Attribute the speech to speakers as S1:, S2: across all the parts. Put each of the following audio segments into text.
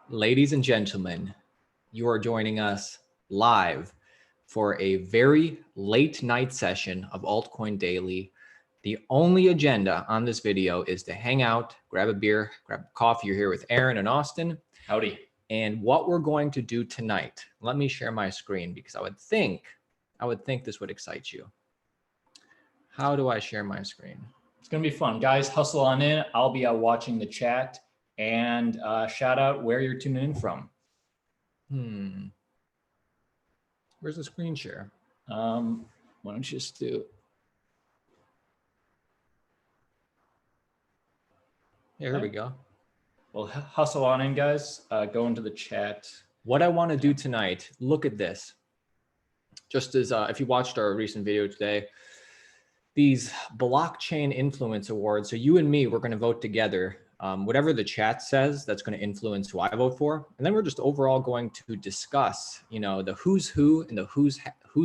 S1: Ladies and gentlemen, you are joining us live for a very late night session of Altcoin Daily. The only agenda on this video is to hang out, grab a beer, grab coffee. You're here with Aaron and Austin.
S2: Howdy.
S1: And what we're going to do tonight, let me share my screen because I would think this would excite you. How do I share my screen?
S2: It's going to be fun. Guys, hustle on in. I'll be out watching the chat. And shout out where you're tuning in from.
S1: Where's the screen share?
S2: Why don't you just do...
S1: Here we go.
S2: Well, hustle on in, guys. Go into the chat.
S1: What I want to do tonight, look at this. Just as if you watched our recent video today, these blockchain influence awards. So you and me, we're going to vote together. Whatever the chat says, that's going to influence who I vote for. And then we're just overall going to discuss, you know, the who's who and the who's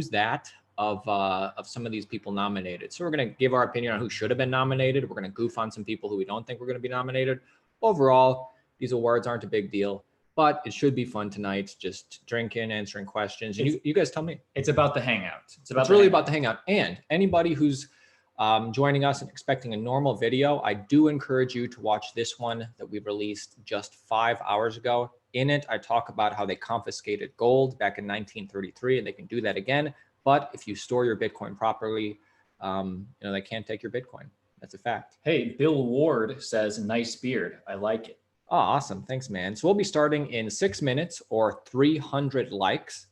S1: that of some of these people nominated. So we're going to give our opinion on who should have been nominated. We're going to goof on some people who we don't think we're going to be nominated. Overall, these awards aren't a big deal, but it should be fun tonight. Just drinking, answering questions. And you guys tell me.
S2: It's about the hangout.
S1: It's really about the hangout. And anybody who's joining us and expecting a normal video, I do encourage you to watch this one that we released just 5 hours ago. In it, I talk about how they confiscated gold back in 1933, and they can do that again. But if you store your Bitcoin properly, they can't take your Bitcoin. That's a fact.
S2: Hey, Bill Ward says, nice beard. I like it.
S1: Oh, awesome. Thanks, man. So we'll be starting in 6 minutes or 300 likes.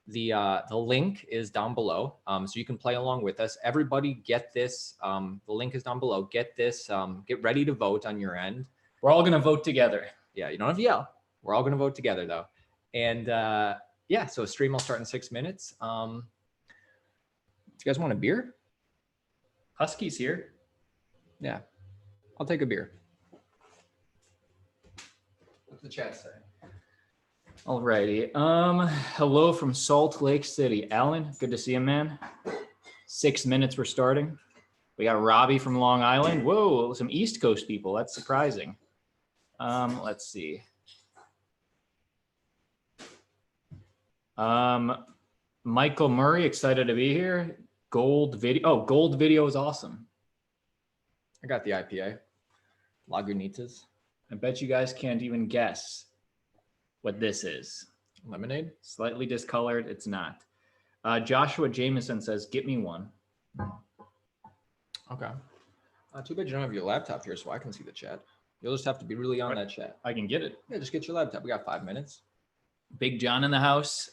S1: The link is down below, so you can play along with us. Everybody get this. The link is down below. Get this. Get ready to vote on your end.
S2: We're all going to vote together.
S1: Yeah, you don't have to yell. We're all going to vote together, though. And yeah, so stream will start in 6 minutes. Do you guys want a beer?
S2: Husky's here.
S1: Yeah, I'll take a beer. What's the chat say?
S2: Alrighty. Hello from Salt Lake City. Alan, good to see you, man. 6 minutes, we're starting. We got Robbie from Long Island. Whoa, some East Coast people. That's surprising. Let's see. Michael Murray, excited to be here. Gold video. Oh, gold video is awesome.
S1: I got the IPA. Lagunitas.
S2: I bet you guys can't even guess what this is.
S1: Lemonade?
S2: Slightly discolored. It's not. Joshua Jameson says, get me one.
S1: Okay. Too bad you don't have your laptop here so I can see the chat. You'll just have to be really on that chat.
S2: I can get it.
S1: Yeah, just get your laptop. We got 5 minutes.
S2: Big John in the house.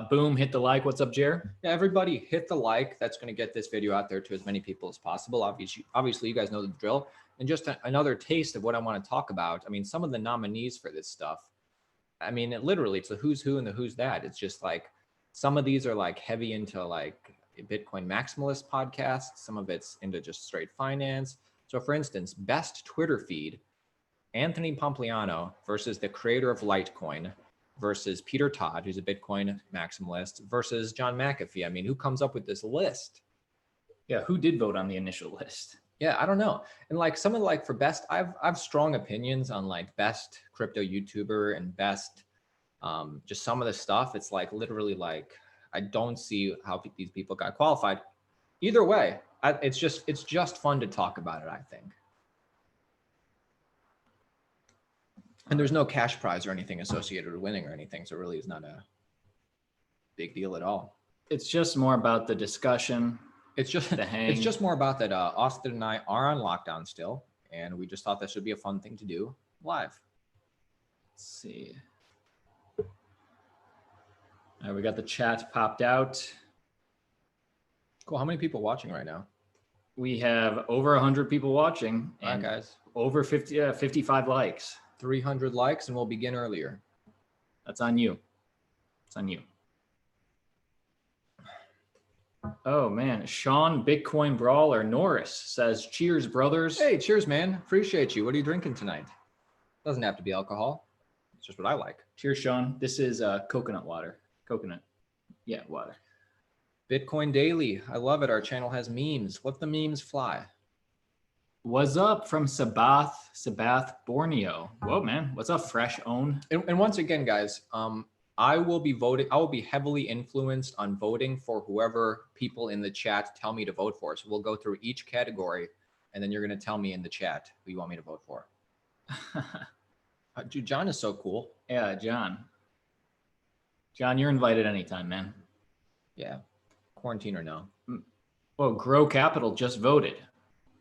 S2: Boom, hit the like. What's up, Jer?
S1: Yeah, everybody hit the like. That's going to get this video out there to as many people as possible. Obviously, you guys know the drill. And just another taste of what I want to talk about. I mean, some of the nominees for this stuff, I mean, it's the who's who and the who's that. It's just like some of these are like heavy into like Bitcoin maximalist podcasts. Some of it's into just straight finance. So for instance, best Twitter feed, Anthony Pompliano versus the creator of Litecoin versus Peter Todd, who's a Bitcoin maximalist, versus John McAfee. I mean, who comes up with this list?
S2: Yeah, who did vote on the initial list?
S1: Yeah, I don't know. And like some of for best, I've strong opinions on like best crypto YouTuber and best just some of the stuff. It's like literally like I don't see how these people got qualified. Either way, it's just fun to talk about it, I think. And there's no cash prize or anything associated with winning or anything, so it really is not a big deal at all.
S2: It's just more about the discussion.
S1: It's just it's just more about that Austin and I are on lockdown still, and we just thought this would be a fun thing to do live.
S2: Let's see. All right, we got the chat popped out.
S1: Cool. How many people watching right now?
S2: We have over 100 people watching.
S1: All right, guys.
S2: Over 55 likes.
S1: 300 likes, and we'll begin earlier.
S2: That's on you. It's on you. Oh man, Sean Bitcoin Brawler Norris says, cheers, brothers.
S1: Hey, cheers, man. Appreciate you. What are you drinking tonight? Doesn't have to be alcohol. It's just what I like.
S2: Cheers, Sean. This is coconut water. Coconut. Yeah, water.
S1: Bitcoin Daily. I love it. Our channel has memes. Let the memes fly.
S2: What's up from Sabath, Borneo? Whoa, man. What's up, Fresh Own?
S1: And once again, guys, I will be voting. I will be heavily influenced on voting for whoever people in the chat tell me to vote for. So we'll go through each category, and then you're going to tell me in the chat who you want me to vote for. Dude, John is so cool.
S2: Yeah, John. John, you're invited anytime, man.
S1: Yeah. Quarantine or no.
S2: Well, Grow Capital just voted.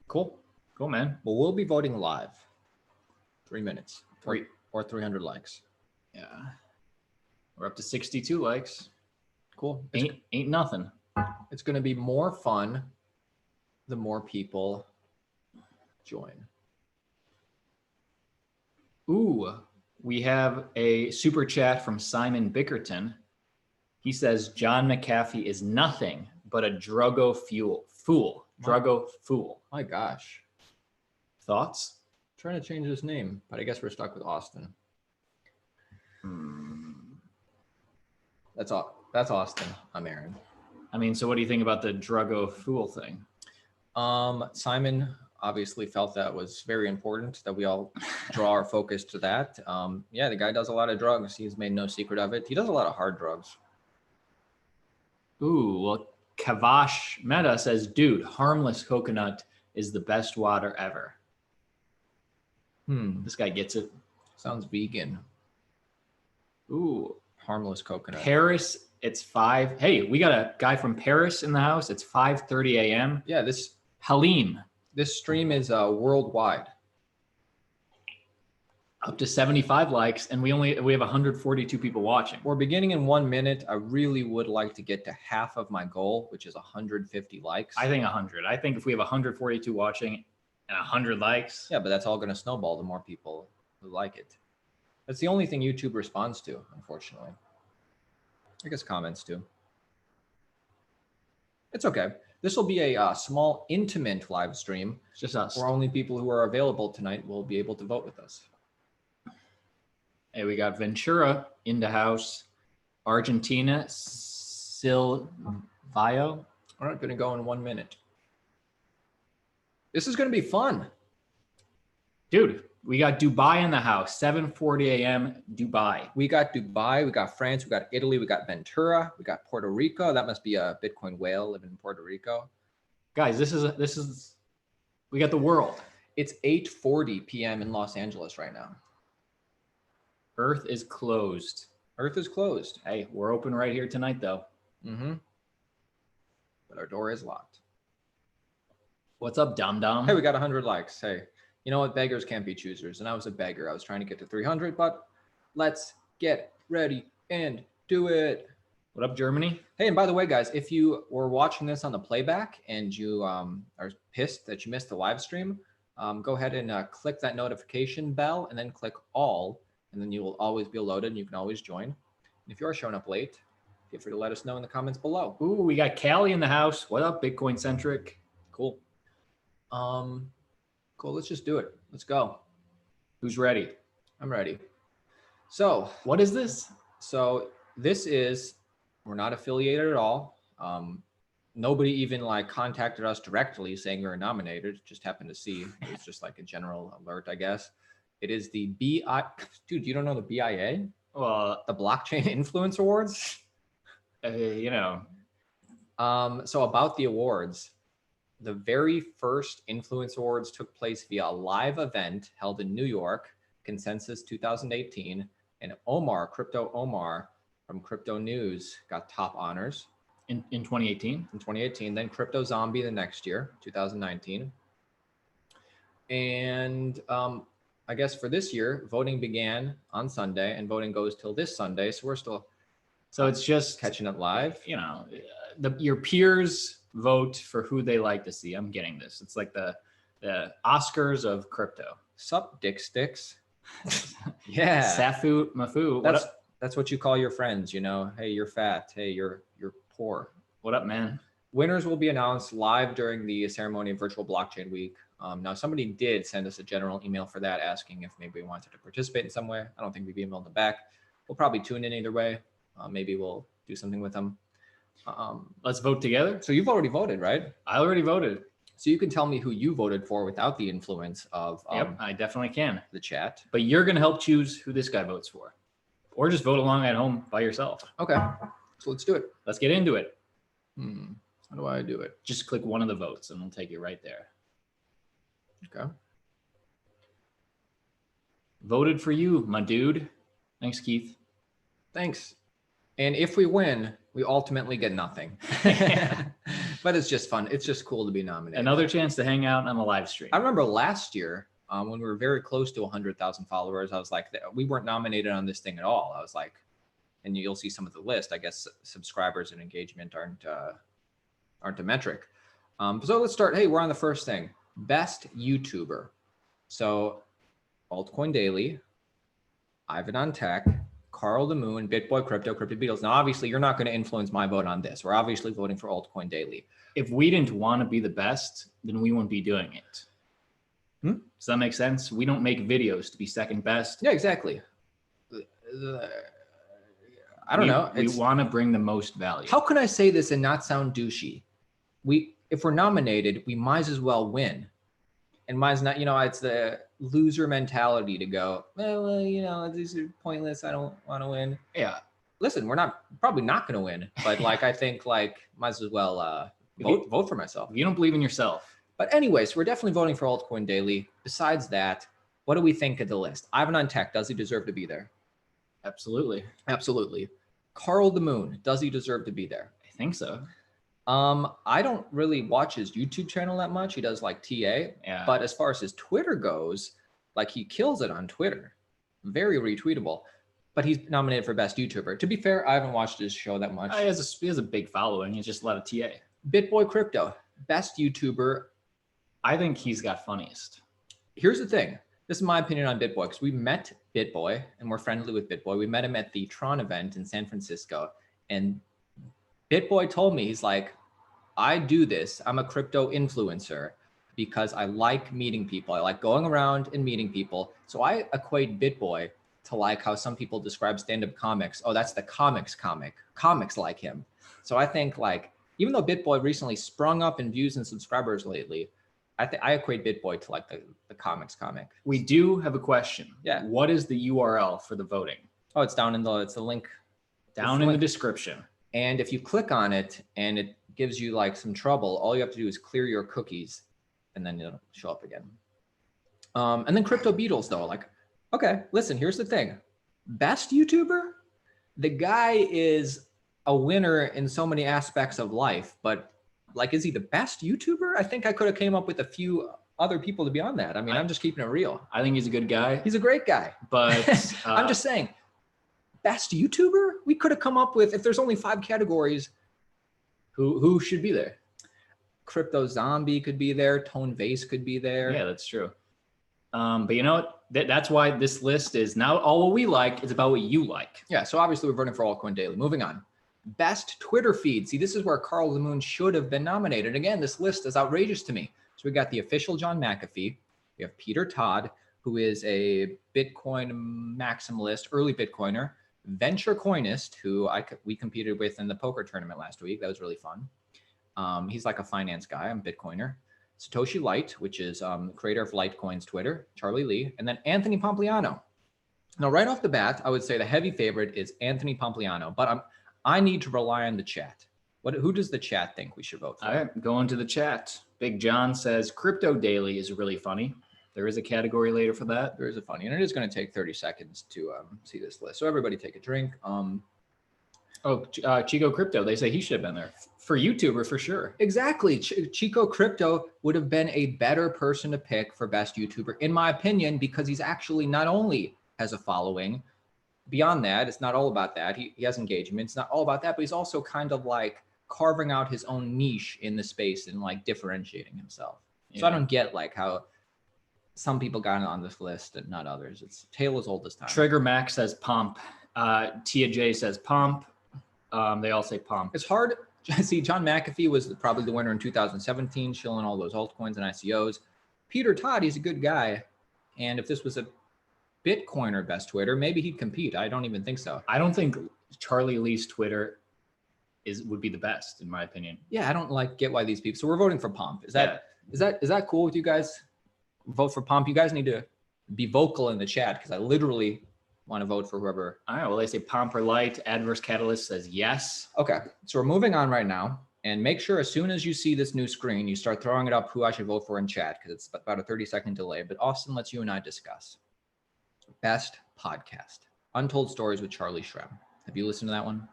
S1: Cool.
S2: Cool, man.
S1: Well, we'll be voting live. 3 minutes. Or 300 likes.
S2: Yeah. We're up to 62 likes.
S1: Cool.
S2: Ain't nothing.
S1: It's going to be more fun the more people join.
S2: Ooh, we have a super chat from Simon Bickerton. He says, John McAfee is nothing but a druggo fool. Druggo fool.
S1: My gosh.
S2: Thoughts?
S1: I'm trying to change his name, but I guess we're stuck with Austin. That's all. That's Austin. I'm Aaron.
S2: I mean, so what do you think about the druggo fool thing?
S1: Simon obviously felt that was very important that we all draw our focus to that. Yeah, the guy does a lot of drugs. He's made no secret of it. He does a lot of hard drugs.
S2: Ooh, well, Kavash Meta says, dude, harmless coconut is the best water ever. This guy gets it.
S1: Sounds vegan.
S2: Ooh,
S1: harmless coconut.
S2: Paris, it's 5. Hey, we got a guy from Paris in the house. It's 5:30 a.m.
S1: Yeah,
S2: Halim.
S1: This stream is worldwide.
S2: Up to 75 likes, and we have 142 people watching.
S1: We're beginning in 1 minute. I really would like to get to half of my goal, which is 150 likes.
S2: I think 100. I think if we have 142 watching and 100 likes.
S1: Yeah, but that's all going to snowball the more people who like it. That's the only thing YouTube responds to, unfortunately. I guess comments too. It's okay. This will be a small, intimate live stream.
S2: It's just us.
S1: Where only people who are available tonight will be able to vote with us.
S2: Hey, we got Ventura in the house. Argentina, Silvio.
S1: All right, going to go in 1 minute. This is going to be fun.
S2: Dude, we got Dubai in the house, 7:40 a.m. Dubai.
S1: We got Dubai, we got France, we got Italy, we got Ventura, we got Puerto Rico. That must be a Bitcoin whale living in Puerto Rico.
S2: Guys, we got the world.
S1: It's 8:40 p.m. in Los Angeles right now.
S2: Earth is closed.
S1: Earth is closed.
S2: Hey, we're open right here tonight, though.
S1: But our door is locked.
S2: What's up, Dum Dum?
S1: Hey, we got 100 likes. Hey, you know what? Beggars can't be choosers. And I was a beggar. I was trying to get to 300, but let's get ready and do it.
S2: What up, Germany?
S1: Hey, and by the way, guys, if you were watching this on the playback and you are pissed that you missed the live stream, go ahead and click that notification bell and then click all, and then you will always be loaded and you can always join. And if you are showing up late, feel free to let us know in the comments below.
S2: Ooh, we got Callie in the house. What up, Bitcoin centric?
S1: Cool. Cool. Let's just do it. Let's go.
S2: Who's ready?
S1: I'm ready. So
S2: what is this?
S1: So this is, we're not affiliated at all. Nobody even like contacted us directly saying we were nominated. Just happened to see. It was just like a general alert, I guess. It is the dude, you don't know the BIA?
S2: Well,
S1: the Blockchain Influence Awards?
S2: You know.
S1: So about the awards, the very first Influence Awards took place via a live event held in New York, Consensus 2018, and Crypto Omar from Crypto News got top honors.
S2: In 2018?
S1: In 2018, then Crypto Zombie the next year, 2019. And I guess for this year, voting began on Sunday and voting goes till this Sunday. So we're still
S2: it's just
S1: catching it live.
S2: You know, your peers vote for who they like to see. I'm getting this. It's like the Oscars of crypto.
S1: Sup, dick sticks. Yeah.
S2: Safu Mafu.
S1: That's what you call your friends, you know. Hey, you're fat. Hey, you're poor.
S2: What up, man?
S1: Winners will be announced live during the ceremony of Virtual Blockchain Week. Now, somebody did send us a general email for that, asking if maybe we wanted to participate in some way. I don't think we've emailed them back. We'll probably tune in either way. Maybe we'll do something with them.
S2: Let's vote together.
S1: So you've already voted, right?
S2: I already voted.
S1: So you can tell me who you voted for without the influence of
S2: Yep, I definitely can.
S1: the chat.
S2: But you're going to help choose who this guy votes for. Or just vote along at home by yourself.
S1: Okay, so let's do it.
S2: Let's get into it.
S1: How do I do it?
S2: Just click one of the votes and we'll take you right there.
S1: Okay.
S2: Voted for you, my dude. Thanks, Keith.
S1: Thanks. And if we win, we ultimately get nothing. But it's just fun. It's just cool to be nominated.
S2: Another chance to hang out on a live stream.
S1: I remember last year when we were very close to 100,000 followers, I was like, we weren't nominated on this thing at all. I was like, and you'll see some of the list. I guess subscribers and engagement aren't a metric. So let's start. Hey, we're on the first thing. Best YouTuber. So Altcoin Daily, Ivan on Tech, Carl the Moon, BitBoy Crypto, Crypto Beatles. Now, obviously, you're not going to influence my vote on this. We're obviously voting for Altcoin Daily.
S2: If we didn't want to be the best, then we wouldn't be doing it. Does that make sense? We don't make videos to be second best.
S1: Yeah, exactly. I don't know.
S2: We want to bring the most value.
S1: How can I say this and not sound douchey? If we're nominated, we might as well win. And mine's not, it's the loser mentality to go, well, these are pointless. I don't want to win. Yeah. Listen, we're probably not going to win, but I think might as well vote for myself.
S2: If you don't believe in yourself.
S1: But anyways, we're definitely voting for Altcoin Daily. Besides that, what do we think of the list? Ivan on Tech, does he deserve to be there?
S2: Absolutely.
S1: Absolutely. Carl the Moon, does he deserve to be there?
S2: I think so.
S1: I don't really watch his YouTube channel that much. He does TA.
S2: Yeah.
S1: But as far as his Twitter goes, he kills it on Twitter. Very retweetable. But he's nominated for Best YouTuber. To be fair, I haven't watched his show that much.
S2: He has a big following. He's just a lot of TA.
S1: BitBoy Crypto, Best YouTuber.
S2: I think he's got funniest.
S1: Here's the thing. This is my opinion on BitBoy, because we met BitBoy and we're friendly with BitBoy. We met him at the Tron event in San Francisco. And BitBoy told me, he's like, I do this. I'm a crypto influencer because I like meeting people. I like going around and meeting people. So I equate BitBoy to how some people describe stand-up comics. Oh, that's the comics comic. Comics like him. So I think even though BitBoy recently sprung up in views and subscribers lately, I equate BitBoy to the comics comic.
S2: We do have a question.
S1: Yeah.
S2: What is the URL for the voting?
S1: Oh, it's down it's the link.
S2: Down in the description.
S1: And if you click on it and it gives you some trouble, all you have to do is clear your cookies and then it'll show up again. And then Crypto Beatles though, okay, listen, here's the thing. Best YouTuber? The guy is a winner in so many aspects of life, but is he the best YouTuber? I think I could have came up with a few other people to be on that. I mean, I'm just keeping it real.
S2: I think he's a good guy.
S1: He's a great guy.
S2: But
S1: I'm just saying, best YouTuber? We could have come up with, if there's only 5 categories,
S2: who should be there?
S1: Crypto Zombie could be there. Tone Vase could be there.
S2: Yeah, that's true. But you know what? That's why this list is not all what we like. It's about what you like.
S1: Yeah, so obviously we're voting for Altcoin Daily. Moving on. Best Twitter feed. See, this is where Carl the Moon should have been nominated. Again, this list is outrageous to me. So we got the official John McAfee. We have Peter Todd, who is a Bitcoin maximalist, early Bitcoiner. Venture Coinist, who we competed with in the poker tournament last week. That was really fun. He's like a finance guy. I'm a Bitcoiner. Satoshi Light, which is creator of Litecoin's Twitter, Charlie Lee, and then Anthony Pompliano. Now, right off the bat, I would say the heavy favorite is Anthony Pompliano, but I need to rely on the chat. Who does the chat think we should vote for?
S2: All right, going to the chat. Big John says Crypto Daily is really funny. There is a category later for that.
S1: There is a funny, and it is going to take 30 seconds to see this list. So everybody take a drink.
S2: Chico Crypto, they say he should have been there. For YouTuber, for sure.
S1: Exactly. Chico Crypto would have been a better person to pick for best YouTuber, in my opinion, because he's actually not only has a following, beyond that, it's not all about that. He has engagement. It's not all about that, but he's also kind of carving out his own niche in the space and differentiating himself. Yeah. So I don't get how some people got on this list and not others. It's tale as old as time.
S2: Trigger Max says Pomp. Tia J says Pomp. They all say Pomp.
S1: It's hard. See, John McAfee was probably the winner in 2017, shilling all those altcoins and ICOs. Peter Todd, he's a good guy. And if this was a Bitcoiner best Twitter, maybe he'd compete. I don't even think so.
S2: I don't think Charlie Lee's Twitter would be the best, in my opinion.
S1: Yeah, I don't get why these people. So we're voting for Pomp. Is that Is that cool with you guys? Vote for Pomp. You guys need to be vocal in the chat because I literally want to vote for whoever.
S2: All right. Well, they say Pomp or Light. Adverse Catalyst says yes.
S1: Okay. So we're moving on right now. And make sure as soon as you see this new screen, you start throwing it up who I should vote for in chat because it's about a 30-second delay. But Austin lets you and I discuss. Best podcast. Untold Stories with Charlie Shrem. Have you listened to that one?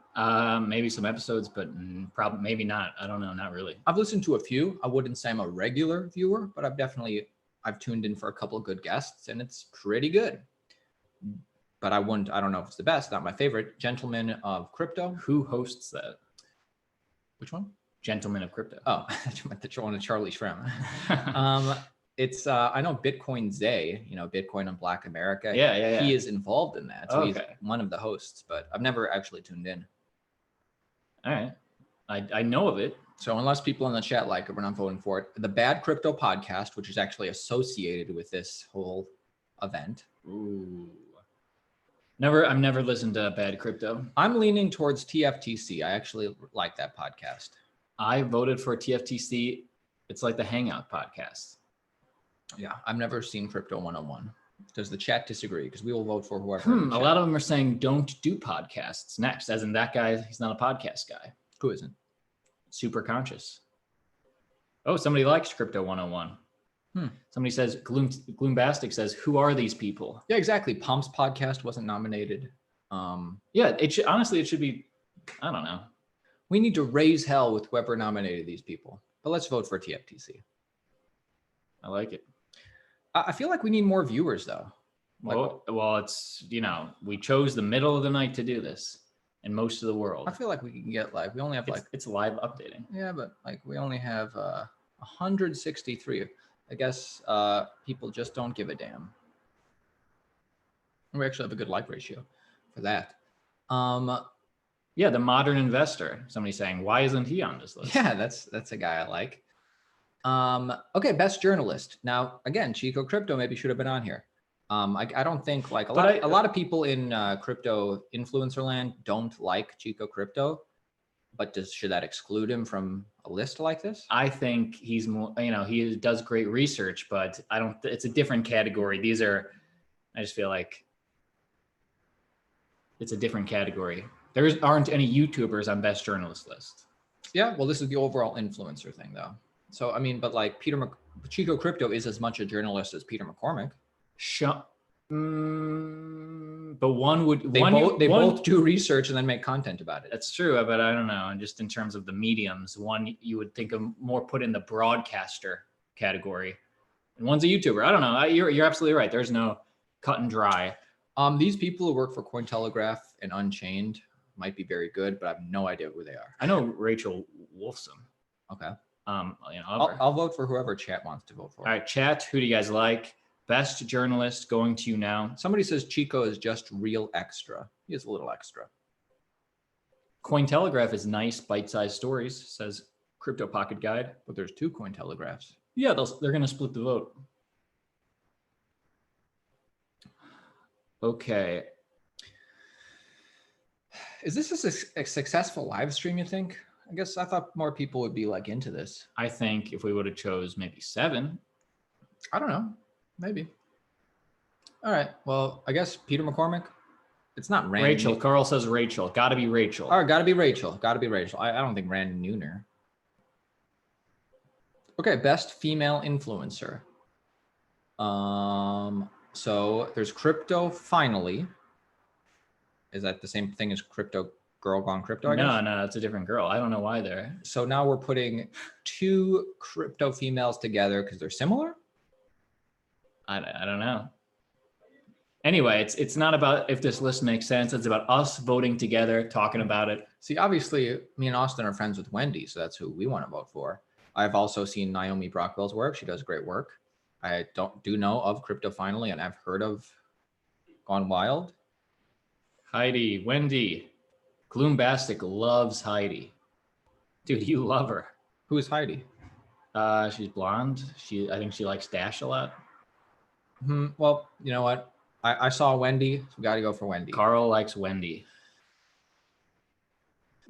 S2: Maybe some episodes, but probably maybe not. I don't know. Not really.
S1: I've listened to a few. I wouldn't say I'm a regular viewer, but I've tuned in for a couple of good guests and it's pretty good. But I don't know if it's the best, not my favorite. Gentlemen of Crypto.
S2: Who hosts that?
S1: Which one?
S2: Gentlemen of Crypto.
S1: Oh, I meant the one of Charlie Shrem. It's I know Bitcoin Zay, Bitcoin on Black America.
S2: Yeah.
S1: He is involved in that. So
S2: Okay.
S1: He's one of the hosts, but I've never actually tuned in.
S2: All right. I know of it.
S1: So unless people in the chat like it, we're not voting for it. The Bad Crypto Podcast, which is actually associated with this whole event.
S2: Ooh. I've never listened to Bad Crypto.
S1: I'm leaning towards TFTC. I actually like that podcast.
S2: I voted for TFTC. It's like the Hangout podcast.
S1: Yeah, I've never seen Crypto 101. Does the chat disagree? Because we will vote for whoever.
S2: A lot of them are saying don't do podcasts next, as in that guy, he's not a podcast guy.
S1: Who isn't?
S2: Super conscious. Oh, somebody likes Crypto 101. Somebody says, Gloombastic says, who are these people?
S1: Yeah, exactly. Pump's podcast wasn't nominated.
S2: Yeah, it should be, I don't know.
S1: We need to raise hell with whoever nominated these people. But let's vote for TFTC.
S2: I like it.
S1: I feel like we need more viewers, though.
S2: Well, it's, we chose the middle of the night to do this in most of the world.
S1: I feel like we can get we only have
S2: it's live updating.
S1: Yeah, but we only have 163. I guess people just don't give a damn. We actually have a good like ratio for that.
S2: Yeah, the modern investor. Somebody's saying, why isn't he on this list?
S1: Yeah, that's a guy I like. Okay, best journalist. Now, again, Chico Crypto maybe should have been on here. I don't think a lot of people in crypto influencer land don't like Chico Crypto, but should that exclude him from a list like this?
S2: I think he's more, he does great research, but it's a different category. I just feel like it's a different category. There aren't any YouTubers on best journalist list.
S1: Yeah, well, this is the overall influencer thing though. So, I mean, but Chico Crypto is as much a journalist as Peter McCormick.
S2: But
S1: they both do research and then make content about it.
S2: That's true, but I don't know. And just in terms of the mediums, one you would think of more put in the broadcaster category, and one's a YouTuber. I don't know. You're absolutely right. There's no cut and dry.
S1: These people who work for Cointelegraph and Unchained might be very good, but I have no idea who they are.
S2: I know Rachel Wolfson.
S1: Okay.
S2: I'll
S1: vote for whoever chat wants to vote for.
S2: All right, chat. Who do you guys like? Best journalist going to you now.
S1: Somebody says Chico is just real extra. He is a little extra.
S2: Cointelegraph is nice, bite-sized stories, says Crypto Pocket Guide.
S1: But there's two Cointelegraphs.
S2: Yeah, they're going to split the vote. Okay.
S1: Is this a successful live stream, you think? I guess I thought more people would be into this.
S2: I think if we would have chose maybe 7.
S1: I don't know. Maybe. All right. Well, I guess Peter McCormick. It's not Randy.
S2: Rachel. Carl says Rachel. Got to be Rachel.
S1: All right. Got to be Rachel. Got to be Rachel. I don't think Randy Neuner. Okay. Best female influencer. So there's Crypto Finally. Is that the same thing as Crypto Girl Gone Crypto? I guess?
S2: No, it's a different girl. I don't know why they're.
S1: So now we're putting 2 crypto females together because they're similar.
S2: I don't know. Anyway, it's not about if this list makes sense. It's about us voting together, talking about it.
S1: See, obviously, me and Austin are friends with Wendy, so that's who we want to vote for. I've also seen Naomi Brockwell's work. She does great work. I do know of Crypto Finally, and I've heard of Gone Wild.
S2: Heidi, Wendy, Gloombastic loves Heidi. Dude, you love her.
S1: Who is Heidi?
S2: She's blonde. I think she likes Dash a lot.
S1: Well, you know what? I saw Wendy, so we got to go for Wendy.
S2: Carl likes Wendy.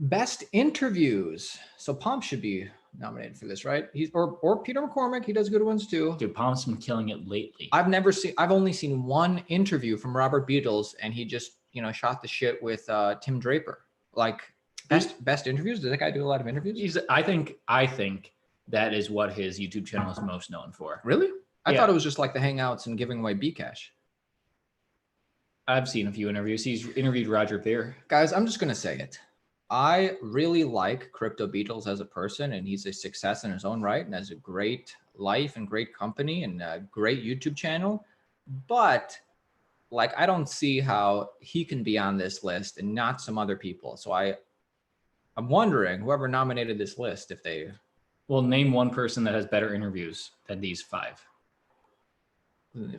S1: Best interviews. So Pomp should be nominated for this, right? He's or Peter McCormick. He does good ones too.
S2: Dude, Palm's been killing it lately.
S1: I've only seen one interview from Robert Beatles, and he just, shot the shit with Tim Draper. Like best interviews. Does that guy do a lot of interviews?
S2: I think that is what his YouTube channel is most known for.
S1: Really? I thought it was just like the Hangouts and giving away Bcash.
S2: I've seen a few interviews. He's interviewed Roger Ver.
S1: Guys, I'm just gonna say it. I really like Crypto Beatles as a person, and he's a success in his own right and has a great life and great company and a great YouTube channel. But like, I don't see how he can be on this list and not some other people. So I'm wondering, whoever nominated this list, if they...
S2: Well, name one person that has better interviews than these 5.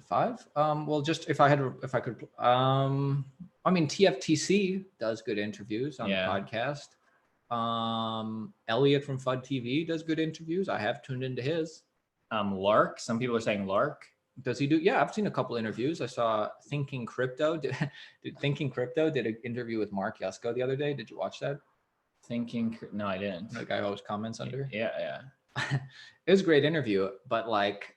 S1: 5? Well, just if I could, I mean, TFTC does good interviews on the podcast. Elliot from FUD TV does good interviews. I have tuned into his.
S2: Lark. Some people are saying Lark.
S1: Does he do? Yeah, I've seen a couple interviews. I saw Thinking Crypto. Thinking Crypto did an interview with Mark Yusko the other day. Did you watch that?
S2: No, I didn't.
S1: The guy who always comments under.
S2: Yeah.
S1: It was a great interview, but like,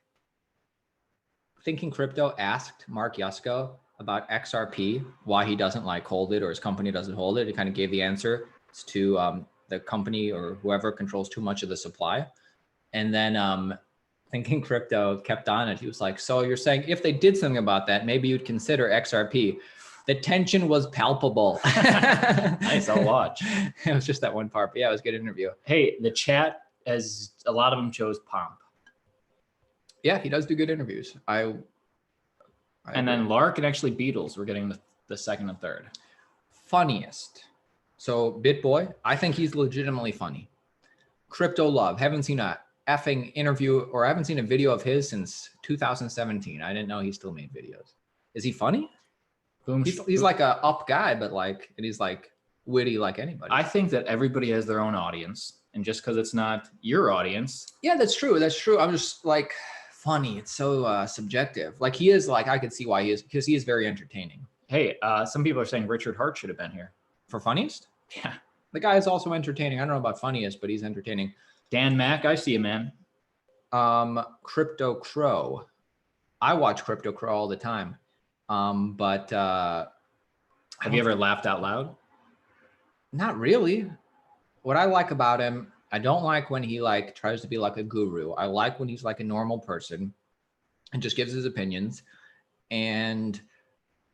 S1: Thinking Crypto asked Mark Yusko about XRP, why he doesn't like hold it or his company doesn't hold it. He kind of gave the answer to the company or whoever controls too much of the supply. And then Thinking Crypto kept on it. He was like, so you're saying if they did something about that, maybe you'd consider XRP. The tension was palpable.
S2: Nice, I'll watch.
S1: It was just that one part, but yeah, it was a good interview.
S2: Hey, the chat, as a lot of them chose Pomp.
S1: Yeah, he does do good interviews.
S2: And then Lark and actually Beatles were getting the second and third.
S1: Funniest. So BitBoy, I think he's legitimately funny. Crypto Love, haven't seen a effing interview or I haven't seen a video of his since 2017. I didn't know he still made videos. Is he funny?
S2: Boom.
S1: He's like a up guy, but like, and he's like witty like anybody.
S2: I think that everybody has their own audience, and just because it's not your audience.
S1: Yeah, that's true. That's true. I'm just like, funny. It's so subjective. Like he is like, I could see why he is, because he is very entertaining.
S2: Hey, some people are saying Richard Hart should have been here.
S1: For funniest?
S2: Yeah.
S1: The guy is also entertaining. I don't know about funniest, but he's entertaining.
S2: Dan Mack, I see you, man.
S1: Crypto Crow. I watch Crypto Crow all the time. But
S2: have you ever laughed out loud?
S1: Not really. What I like about him, I don't like when he like tries to be like a guru. I like when he's like a normal person and just gives his opinions. And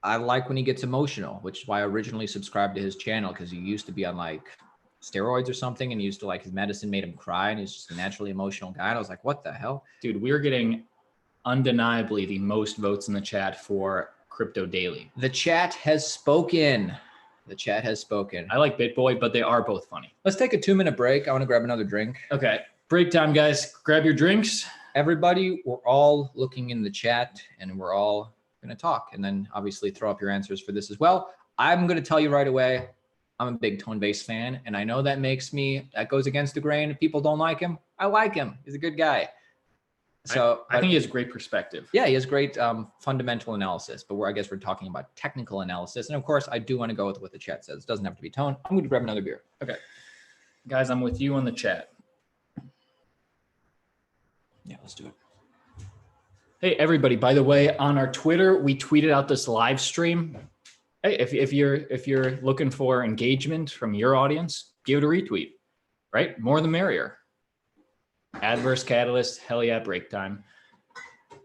S1: I like when he gets emotional, which is why I originally subscribed to his channel, because he used to be on like steroids or something, and he used to like his medicine made him cry, and he's just a naturally emotional guy. And I was like, what the hell?
S2: Dude, we're getting undeniably the most votes in the chat for Crypto Daily.
S1: The chat has spoken. The chat has spoken.
S2: I like BitBoy, but they are both funny.
S1: Let's take a 2-minute break. I want to grab another drink.
S2: Okay. Break time, guys. Grab your drinks.
S1: Everybody, we're all looking in the chat and we're all going to talk, and then obviously throw up your answers for this as well. I'm going to tell you right away, I'm a big Coinbase fan, and I know that goes against the grain. If people don't like him, I like him. He's a good guy. So
S2: I think he has great perspective.
S1: Yeah, he has great fundamental analysis, but I guess we're talking about technical analysis. And of course, I do want to go with what the chat says. It doesn't have to be tone. I'm going to grab another beer.
S2: Okay. Guys, I'm with you on the chat.
S1: Yeah, let's do it.
S2: Hey, everybody, by the way, on our Twitter, we tweeted out this live stream. Hey, if you're looking for engagement from your audience, give it a retweet, right? More the merrier. Adverse catalyst, hell yeah, break time.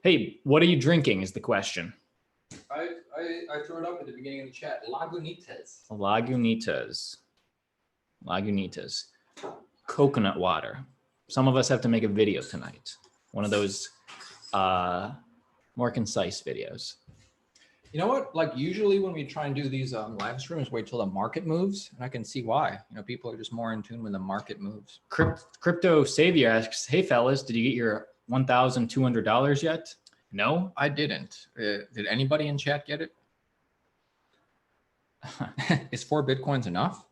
S2: Hey, what are you drinking is the question.
S1: I threw it up at the beginning of the chat. Lagunitas.
S2: Lagunitas. Coconut water. Some of us have to make a video tonight. One of those more concise videos.
S1: You know what? Like usually when we try and do these live streams, wait till the market moves, and I can see why. You know, people are just more in tune when the market moves.
S2: Crypto Savior asks, "Hey fellas, did you get your $1,200 yet?" No,
S1: I didn't. Did anybody in chat get it? Is 4 Bitcoins enough?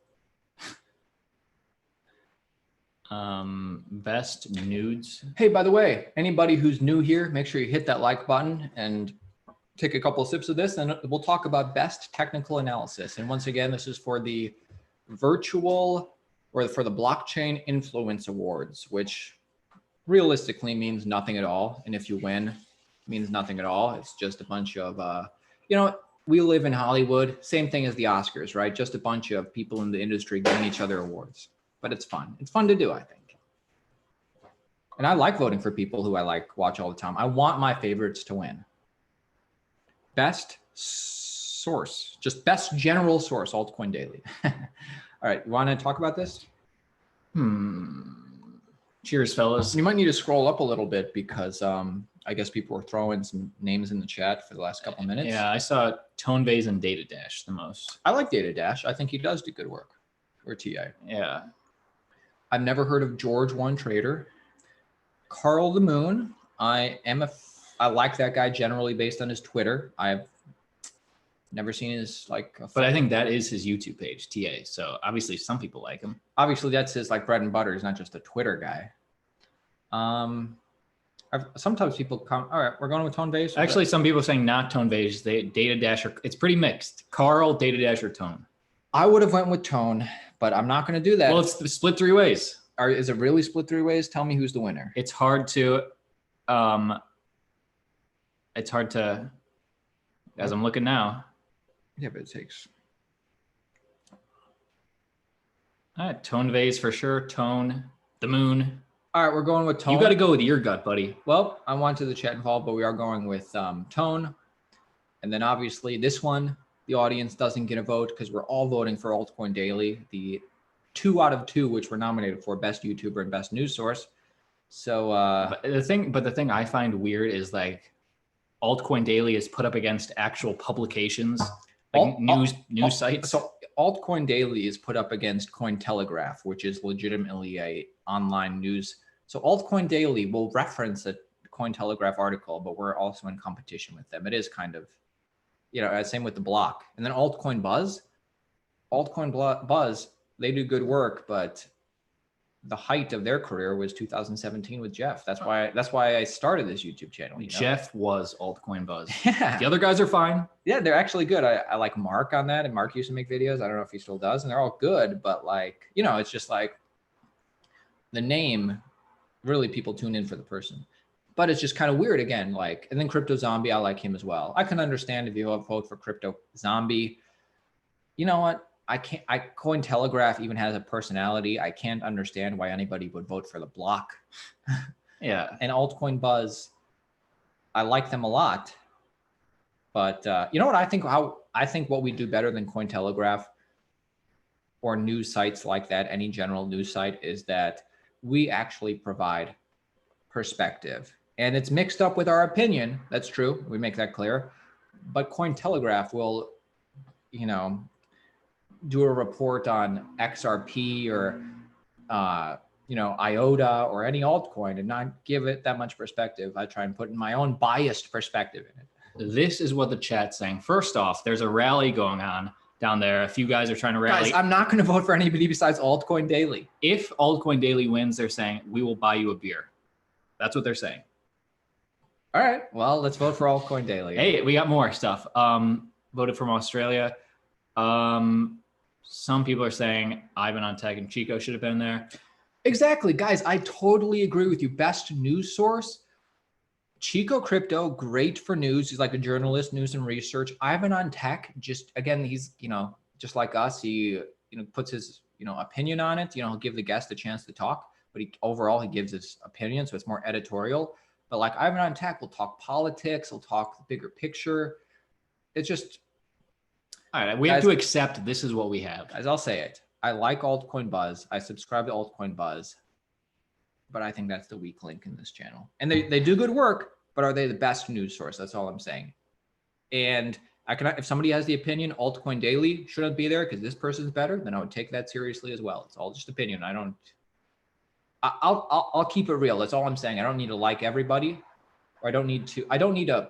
S2: Best nudes.
S1: Hey, by the way, anybody who's new here, make sure you hit that like button and take a couple of sips of this, and we'll talk about best technical analysis. And once again, this is for the virtual or for the Blockchain Influence Awards, which realistically means nothing at all. And if you win, it means nothing at all. It's just a bunch of, we live in Hollywood, same thing as the Oscars, right? Just a bunch of people in the industry giving each other awards, but it's fun. It's fun to do, I think. And I like voting for people who I watch all the time. I want my favorites to win. Best source, just best general source, Altcoin Daily. All right, you want to talk about this?
S2: Cheers, fellas.
S1: You might need to scroll up a little bit because I guess people were throwing some names in the chat for the last couple of minutes.
S2: Yeah, I saw Coinbase and Data Dash the most.
S1: I like Data Dash. I think he does do good work. Or TA.
S2: Yeah.
S1: I've never heard of George One Trader. Carl the Moon. I like that guy generally based on his Twitter. I've never seen his
S2: but I think that is his YouTube page, TA. So obviously some people like him.
S1: Obviously that's his bread and butter. He's not just a Twitter guy. Sometimes people come. All right, we're going with Coinbase.
S2: Actually, some people are saying not Coinbase. Data Dash. It's pretty mixed. Carl, Data Dash, or Tone.
S1: I would have went with Tone, but I'm not going to do that.
S2: Well, it's split 3 ways.
S1: Is it really split 3 ways? Tell me who's the winner.
S2: It's hard to. As I'm looking now.
S1: Yeah, but it takes.
S2: All right, Coinbase for sure. Tone, the Moon.
S1: All right, we're going with Tone.
S2: You got to go with your gut, buddy.
S1: Well, I wanted the chat involved, but we are going with Tone. And then obviously this one, the audience doesn't get a vote because we're all voting for Altcoin Daily, the 2 out of 2, which we're nominated for best YouTuber and best news source. So
S2: but the thing I find weird is Altcoin Daily is put up against actual publications, news sites.
S1: So Altcoin Daily is put up against Cointelegraph, which is legitimately a online news. So Altcoin Daily will reference a Cointelegraph article, but we're also in competition with them. It is kind of, same with the block. And then Altcoin Buzz, they do good work, but the height of their career was 2017 with Jeff. That's why I started this YouTube channel.
S2: Jeff was Altcoin Buzz.
S1: Yeah.
S2: The other guys are fine.
S1: Yeah, they're actually good. I like Mark on that, and Mark used to make videos. I don't know if he still does, and they're all good, but it's just the name, really people tune in for the person. But it's just kind of weird again, and then Crypto Zombie, I like him as well. I can understand if you vote for Crypto Zombie. You know what? Cointelegraph even has a personality. I can't understand why anybody would vote for the block.
S2: Yeah.
S1: And Altcoin Buzz, I like them a lot. But you know what? I think what we do better than Cointelegraph or news sites like that, any general news site, is that we actually provide perspective. And it's mixed up with our opinion. That's true. We make that clear. But Cointelegraph will, do a report on XRP or, IOTA or any altcoin and not give it that much perspective. I try and put in my own biased perspective in it.
S2: This is what the chat's saying. First off, there's a rally going on down there. A few guys are trying to rally.
S1: Guys, I'm not going to vote for anybody besides Altcoin Daily.
S2: If Altcoin Daily wins, they're saying, we will buy you a beer. That's what they're saying. All
S1: right. Well, let's vote for Altcoin Daily.
S2: Hey, we got more stuff. Voted from Australia. Some people are saying Ivan on Tech and Chico should have been there.
S1: Exactly. Guys, I totally agree with you. Best news source. Chico Crypto, great for news. He's like a journalist, news and research. Ivan on Tech, just again, he's, just like us. He, puts his, opinion on it. He'll give the guest a chance to talk, but overall he gives his opinion. So it's more editorial. But Ivan on Tech will talk politics. He'll talk the bigger picture. It's just.
S2: All right. We have to accept this is what we have.
S1: As I'll say it. I like Altcoin Buzz. I subscribe to Altcoin Buzz. But I think that's the weak link in this channel. And they do good work, but are they the best news source? That's all I'm saying. And if somebody has the opinion Altcoin Daily shouldn't be there because this person's better, then I would take that seriously as well. It's all just opinion. I'll keep it real. That's all I'm saying. I don't need to like everybody, or I don't need to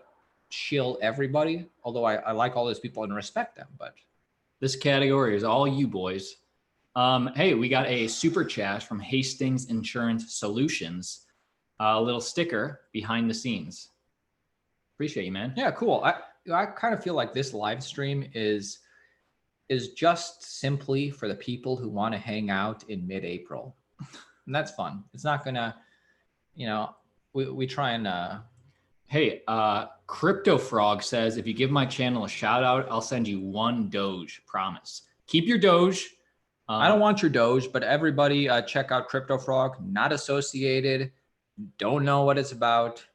S1: shill everybody, although I like all those people and respect them. But
S2: this category is all you boys. Hey, we got a super chat from Hastings Insurance Solutions. A little sticker behind the scenes. Appreciate you, man.
S1: Yeah, cool. I kind of feel like this live stream is is just simply for the people who want to hang out in mid-April. And that's fun. It's not gonna, you know, we try and
S2: Hey, Crypto Frog says, if you give my channel a shout out, I'll send you 1 Doge. Promise. Keep your Doge.
S1: I don't want your Doge, but everybody check out Crypto Frog. Not associated. Don't know what it's about.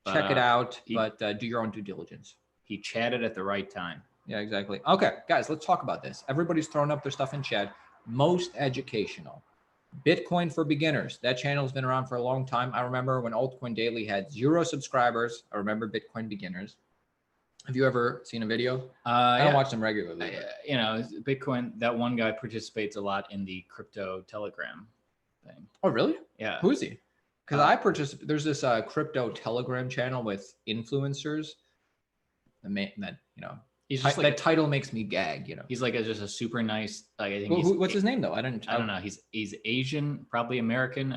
S1: Check it out, but do your own due diligence.
S2: He chatted at the right time.
S1: Yeah, exactly. Okay, guys, let's talk about this. Everybody's throwing up their stuff in chat. Most educational. Bitcoin for beginners. That channel has been around for a long time. I remember when Altcoin Daily had 0 subscribers. I remember Bitcoin beginners. Have you ever seen a video? I don't watch them regularly.
S2: You know, Bitcoin, that one guy participates a lot in the crypto Telegram thing.
S1: Oh, really?
S2: Yeah.
S1: Who is he? Because I participate. There's this crypto Telegram channel with influencers. That, you know,
S2: he's just
S1: that title makes me gag. You know,
S2: he's like just a super nice. Like, I think
S1: what's his name though? I don't know.
S2: He's Asian, probably American.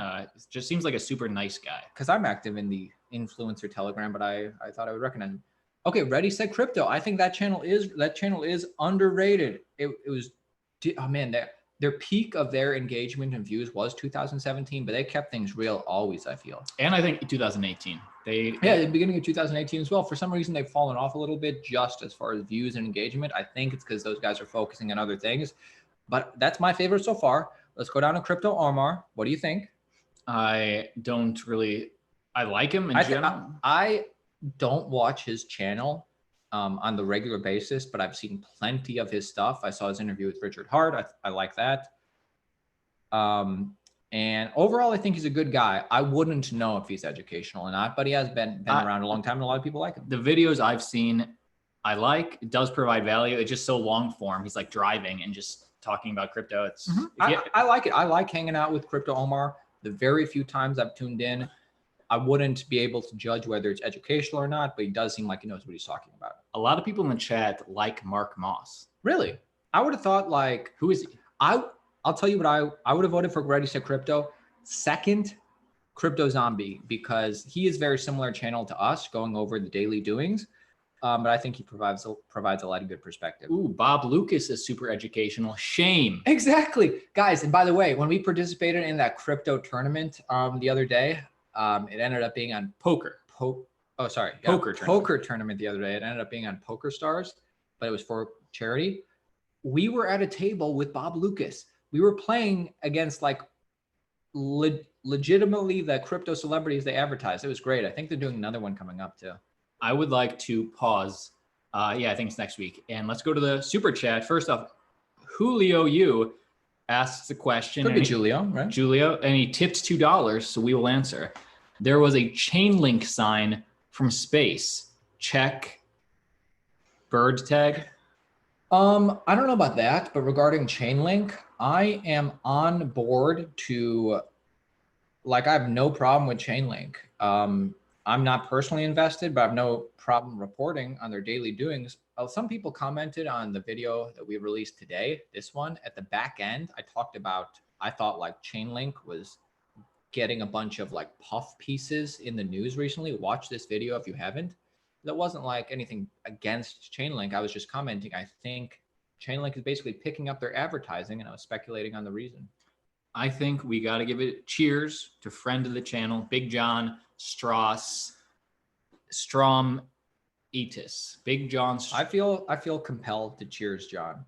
S2: Just seems like a super nice guy.
S1: Because I'm active in the influencer Telegram, but I thought I would recognize him. Okay, Ready Set Crypto. I think that channel is underrated. It was, oh man, their peak of their engagement and views was 2017, but they kept things real always, I feel.
S2: And I think 2018.
S1: Yeah, the beginning of 2018 as well. For some reason, they've fallen off a little bit just as far as views and engagement. I think it's because those guys are focusing on other things. But that's my favorite so far. Let's go down to Crypto Omar. What do you think?
S2: I like him in general.
S1: I don't watch his channel on the regular basis, but I've seen plenty of his stuff. I saw his interview with Richard Hart. I like that. And overall, I think he's a good guy. I wouldn't know if he's educational or not, but he has been around a long time, and a lot of people like him.
S2: The videos I've seen, I like. It does provide value. It's just so long form. He's like driving and just talking about crypto. It's
S1: I like it. I like hanging out with Crypto Omar. The very few times I've tuned in, I wouldn't be able to judge whether it's educational or not, but he does seem like he knows what he's talking about.
S2: A lot of people in the chat like Mark Moss.
S1: Really? I would have thought like,
S2: who is he?
S1: I'll tell you what I would have voted for Ready Set Crypto. Second, Crypto Zombie, because he is very similar channel to us, going over the daily doings. But I think he provides a lot of good perspective.
S2: Ooh, Bob Lucas is super educational. Shame.
S1: Exactly, guys. And by the way, when we participated in that crypto tournament the other day, it ended up being on
S2: poker.
S1: Poker tournament the other day. It ended up being on Poker Stars, but it was for charity. We were at a table with Bob Lucas. We were playing against like legitimately the crypto celebrities they advertised. It was great. I think they're doing another one coming up too.
S2: I would like to pause. Yeah, I think it's next week. And let's go to the super chat. First off, Julio Yu asks the question.
S1: Could be Julio, right?
S2: Julio, and he tips $2, so we will answer. There was a chain link sign from space. Check bird tag.
S1: I don't know about that, but regarding Chainlink, I am on board to, like, I have no problem with Chainlink. I'm not personally invested, but I have no problem reporting on their daily doings. Some people commented on the video that we released today, this one. At the back end, I talked about, I thought like Chainlink was getting a bunch of like puff pieces in the news recently. Watch this video if you haven't. That wasn't like anything against Chainlink. I was just commenting. I think Chainlink is basically picking up their advertising, and I was speculating on the reason.
S2: I think we got to give it cheers to friend of the channel, Big John Strauss, Strom Etis. Big John.
S1: I feel compelled to cheers, John.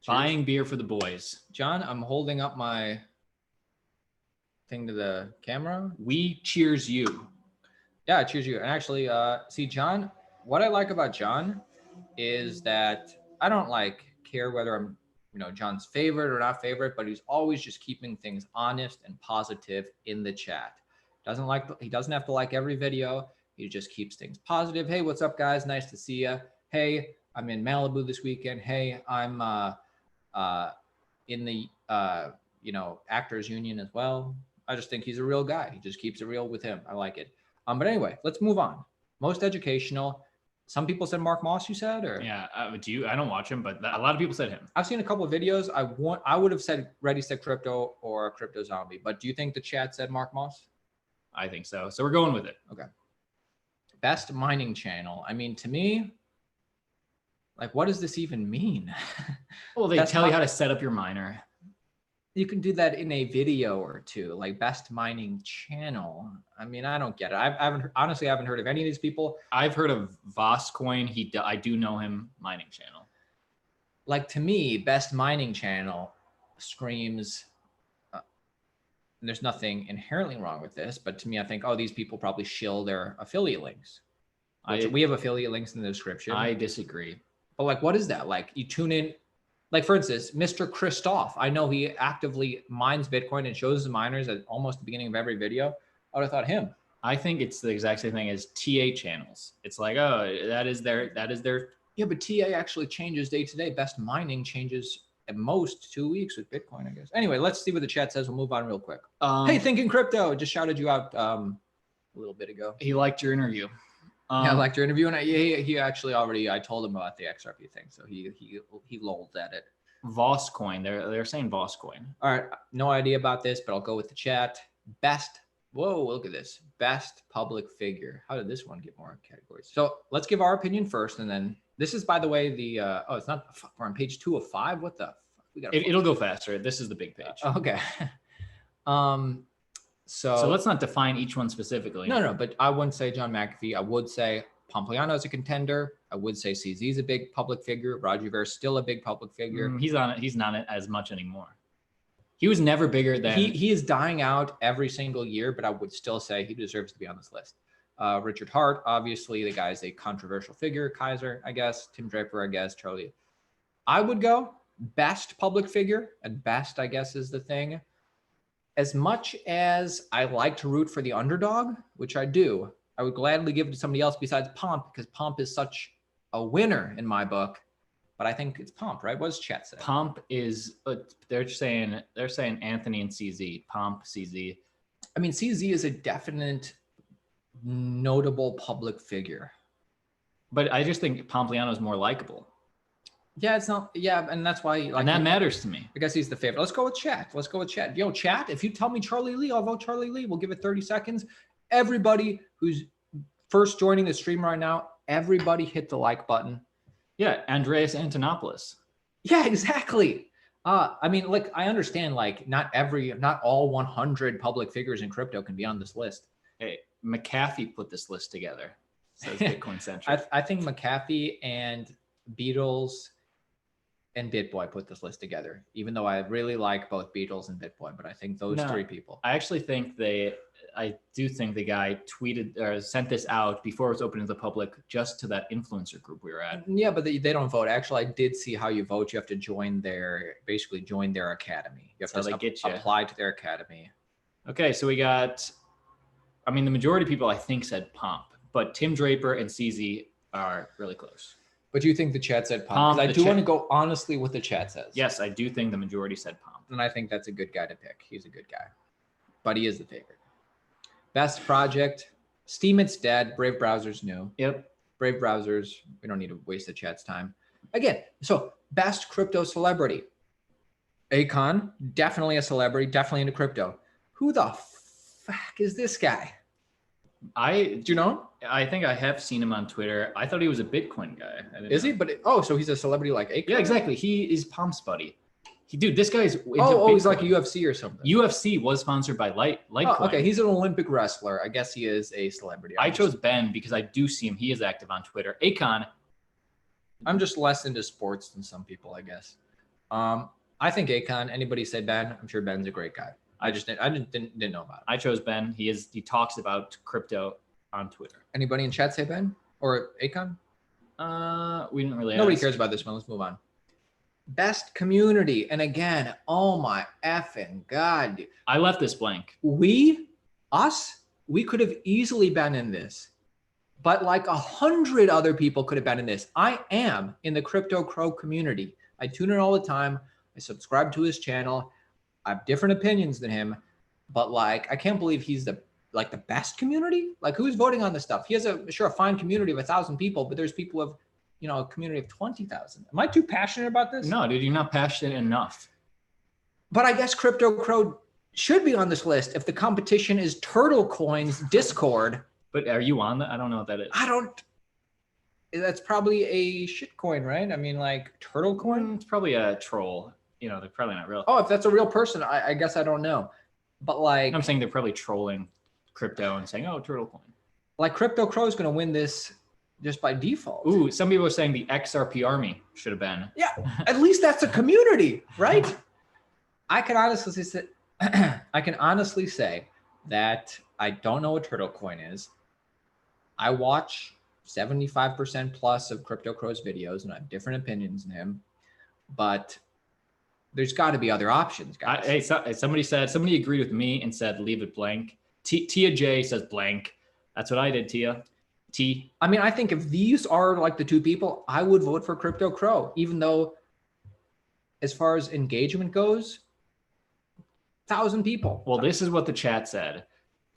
S1: Cheers.
S2: Buying beer for the boys.
S1: John, I'm holding up my thing to the camera.
S2: We cheers you.
S1: Yeah, cheers you. And actually, see, John, what I like about John is that I don't like care whether I'm, John's favorite or not favorite, but he's always just keeping things honest and positive in the chat. He doesn't have to like every video. He just keeps things positive. Hey, what's up, guys? Nice to see you. Hey, I'm in Malibu this weekend. Hey, I'm in the actors union as well. I just think he's a real guy. He just keeps it real with him. I like it. But anyway, let's move on. Most educational. Some people said Mark Moss, you said? Or
S2: yeah, do you? I don't watch him, but a lot of people said him.
S1: I've seen a couple of videos. I would have said Ready Set Crypto or Crypto Zombie, but do you think the chat said Mark Moss?
S2: I think so. So we're going with it.
S1: Okay. Best mining channel. I mean, to me, Like, what does this even mean?
S2: Well, they
S1: Best
S2: tell you how to set up your miner.
S1: You can do that in a video or two, like best mining channel. I mean, I don't get it. I haven't heard of any of these people.
S2: I've heard of Voscoin. I do know him. Mining channel.
S1: Like, to me, best mining channel screams. There's nothing inherently wrong with this, but to me, I think, oh, these people probably shill their affiliate links. We have affiliate links in the description.
S2: I disagree.
S1: But like, what is that? Like, you tune in. Like, for instance, Mr. Christoph, I know he actively mines Bitcoin and shows the miners at almost the beginning of every video. I would have thought him.
S2: I think it's the exact same thing as TA channels. It's like, oh, that is their.
S1: Yeah, but TA actually changes day to day. Best mining changes at most 2 weeks with Bitcoin, I guess. Anyway, let's see what the chat says. We'll move on real quick. Hey, Thinking Crypto just shouted you out a little bit ago.
S2: He liked your interview.
S1: Yeah, I liked your interview, and he actually already, I told him about the XRP thing, so he lolled at it.
S2: Voscoin, they're saying Voscoin.
S1: All right, no idea about this, but I'll go with the chat. Whoa, look at this. Best public figure. How did this one get more categories? So let's give our opinion first, and then this is, by the way, the it's not. We're on page 2 of 5. What the fuck? We got.
S2: It'll go faster. This is the big page.
S1: Okay.
S2: So let's not define each one specifically.
S1: No, but I wouldn't say John McAfee. I would say Pompliano is a contender. I would say CZ is a big public figure. Roger Ver is still a big public figure.
S2: He's not as much anymore. He was never bigger than.
S1: He is dying out every single year, but I would still say he deserves to be on this list. Richard Hart, obviously, the guy is a controversial figure. Kaiser, I guess. Tim Draper, I guess. Charlie. I would go best public figure, and best, I guess, is the thing. As much as I like to root for the underdog, which I do, I would gladly give it to somebody else besides Pomp, because Pomp is such a winner in my book. But I think it's Pomp, right? What does chat say?
S2: Pomp is, they're saying Anthony and CZ. Pomp, CZ.
S1: I mean, CZ is a definite notable public figure.
S2: But I just think Pompliano is more likable.
S1: Yeah, it's not. Yeah, and that's why. Like,
S2: and that matters to me.
S1: I guess he's the favorite. Let's go with chat. Yo, chat. If you tell me Charlie Lee, I'll vote Charlie Lee. We'll give it 30 seconds. Everybody who's first joining the stream right now, everybody hit the like button.
S2: Yeah, Andreas Antonopoulos.
S1: Yeah, exactly. I mean, like, I understand, like, not all 100 public figures in crypto can be on this list.
S2: Hey, McAfee put this list together. Says Bitcoin Central.
S1: I think McAfee and Beatles and BitBoy put this list together, even though I really like both Beatles and BitBoy, but I think those three people.
S2: I actually think I do think the guy tweeted or sent this out before it was open to the public, just to that influencer group we were at.
S1: Yeah, but they don't vote. Actually, I did see how you vote. You have to join their academy. You have to apply to their academy. Okay,
S2: so we got, I mean, the majority of people I think said Pomp, but Tim Draper and CZ are really close.
S1: But you think the chat said Pomp? Because I do want to go honestly what the chat says.
S2: Yes, I do think the majority said Pomp.
S1: And I think that's a good guy to pick. He's a good guy. But he is the favorite. Best project, Steam It's Dead, Brave Browser's new.
S2: Yep.
S1: Brave Browsers, we don't need to waste the chat's time. Again, so best crypto celebrity. Akon, definitely a celebrity, definitely into crypto. Who the fuck is this guy? Do you know?
S2: I think I have seen him on Twitter. I thought he was a Bitcoin guy.
S1: Is he? But so he's a celebrity like Akon?
S2: Yeah, exactly. He is Pomp's buddy. Dude, this guy's into
S1: Bitcoin. He's like a UFC or something.
S2: UFC was sponsored by Litecoin.
S1: Oh, okay, he's an Olympic wrestler. I guess he is a celebrity.
S2: I chose Ben because I do see him. He is active on Twitter. Akon.
S1: I'm just less into sports than some people, I guess. I think Akon. Anybody say Ben? I'm sure Ben's a great guy. I didn't know about him.
S2: I chose Ben. He talks about crypto on Twitter.
S1: Anybody in chat say Ben or Akon?
S2: We didn't really.
S1: Nobody cares about this one. Let's move on. Best community, and again, oh my effing god! Dude.
S2: I left this blank.
S1: We could have easily been in this, but like 100 other people could have been in this. I am in the Crypto Crow community. I tune in all the time. I subscribe to his channel. I have different opinions than him, but like, I can't believe he's the best community. Like, who's voting on this stuff? He has a fine community of 1,000 people, but there's people of, a community of 20,000. Am I too passionate about this?
S2: No, dude, you're not passionate enough.
S1: But I guess Crypto Crow should be on this list if the competition is Turtle Coin's Discord.
S2: But are you on that? I don't know what that is.
S1: That's probably a shit coin, right? I mean, like turtle coin.
S2: It's probably a troll. You know, they're probably not real.
S1: Oh, if that's a real person, I guess I don't know. But like,
S2: I'm saying they're probably trolling crypto and saying, "Oh, turtle coin."
S1: like Crypto Crow is going to win this just by default.
S2: Ooh, some people are saying the XRP army should have been.
S1: Yeah, at least that's a community, right? I can honestly say, that I don't know what turtle coin is. I watch 75% plus of Crypto Crow's videos, and I have different opinions than him. But there's got to be other options, guys.
S2: Somebody agreed with me and said leave it blank. Tia J says blank. That's what I did, Tia.
S1: I mean, I think if these are like the two people, I would vote for Crypto Crow, even though as far as engagement goes, 1,000 people.
S2: Well, this is what the chat said.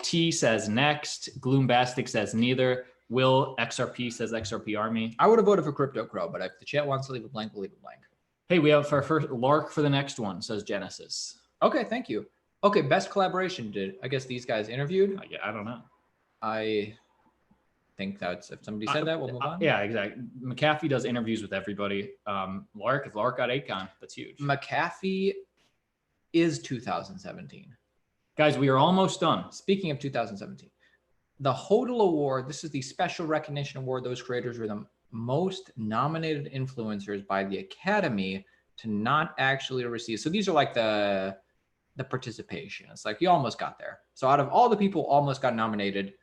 S2: T says next. Gloombastic says neither. Will XRP says XRP army.
S1: I would have voted for Crypto Crow, but if the chat wants to leave it blank, we'll leave it blank.
S2: Hey, we have our first Lark for the next one, says Genesis.
S1: Okay, thank you. Okay, best collaboration. Did I guess these guys interviewed?
S2: Yeah, I don't know.
S1: I think that's, if somebody said that, we'll move on.
S2: Yeah, exactly. McAfee does interviews with everybody. Lark, if Lark got Akon, that's huge.
S1: McAfee is 2017.
S2: Guys, we are almost done.
S1: Speaking of 2017, the HODL Award, this is the special recognition award. Those creators were the most nominated influencers by the Academy to not actually receive. So these are like the participation. It's like you almost got there. So out of all the people almost got nominated,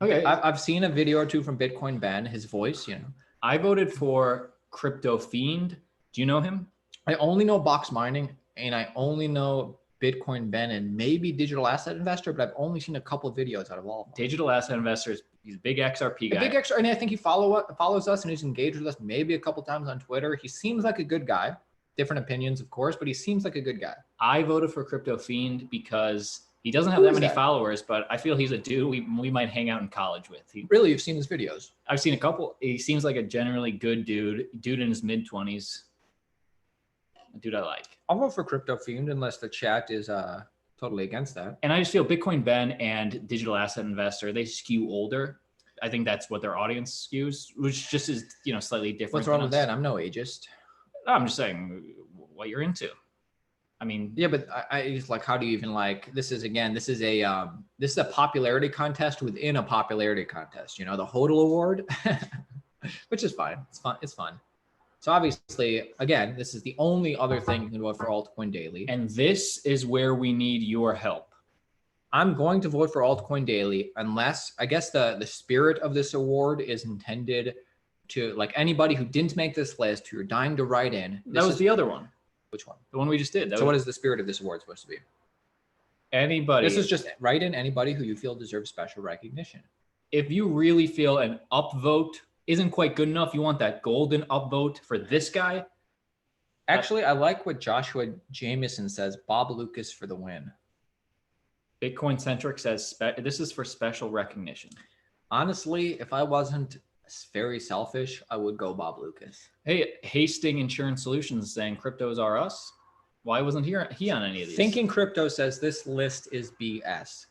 S2: okay,
S1: I've seen a video or two from Bitcoin Ben, his voice, you know.
S2: I voted for Crypto Fiend. Do you know him?
S1: I only know Box Mining, and I only know Bitcoin Ben and maybe Digital Asset Investor, but I've only seen a couple of videos out of all of them.
S2: Digital Asset Investors, he's a big XRP guy.
S1: Big XRP, and I think he follows us and he's engaged with us maybe a couple times on Twitter. He seems like a good guy. Different opinions, of course, but he seems like a good guy.
S2: I voted for Crypto Fiend because he doesn't have that many followers, but I feel he's a dude we might hang out in college with.
S1: Really, you've seen his videos?
S2: I've seen a couple. He seems like a generally good dude in his mid-20s. A dude I like.
S1: I'll vote for Crypto Fiend unless the chat is totally against that.
S2: And I just feel Bitcoin Ben and Digital Asset Investor, they skew older. I think that's what their audience skews, which just is, you know, slightly different.
S1: What's wrong with that? I'm no ageist.
S2: I'm just saying what you're into. I mean,
S1: yeah, but I just like, how do you even like, this is a popularity contest within a popularity contest, you know, the HODL Award, which is fine. It's fun. It's fun. So obviously, again, this is the only other thing you can vote for Altcoin Daily.
S2: And this is where we need your help.
S1: I'm going to vote for Altcoin Daily unless, I guess the spirit of this award is intended to, like, anybody who didn't make this list, who you're dying to write in.
S2: That was the other one.
S1: Which one?
S2: The one we just did.
S1: So what is the spirit of this award supposed to be?
S2: Anybody.
S1: This is just write in anybody who you feel deserves special recognition.
S2: If you really feel an upvote isn't quite good enough, you want that golden upvote for this guy.
S1: Actually, I like what Joshua Jameson says. Bob Lucas for the win.
S2: Bitcoin Centric says this is for special recognition. Honestly,
S1: if I wasn't very selfish, I would go Bob Lucas.
S2: Hey, Hastings Insurance Solutions saying cryptos are us. Why wasn't he on any of these?
S1: Thinking Crypto says this list is BS.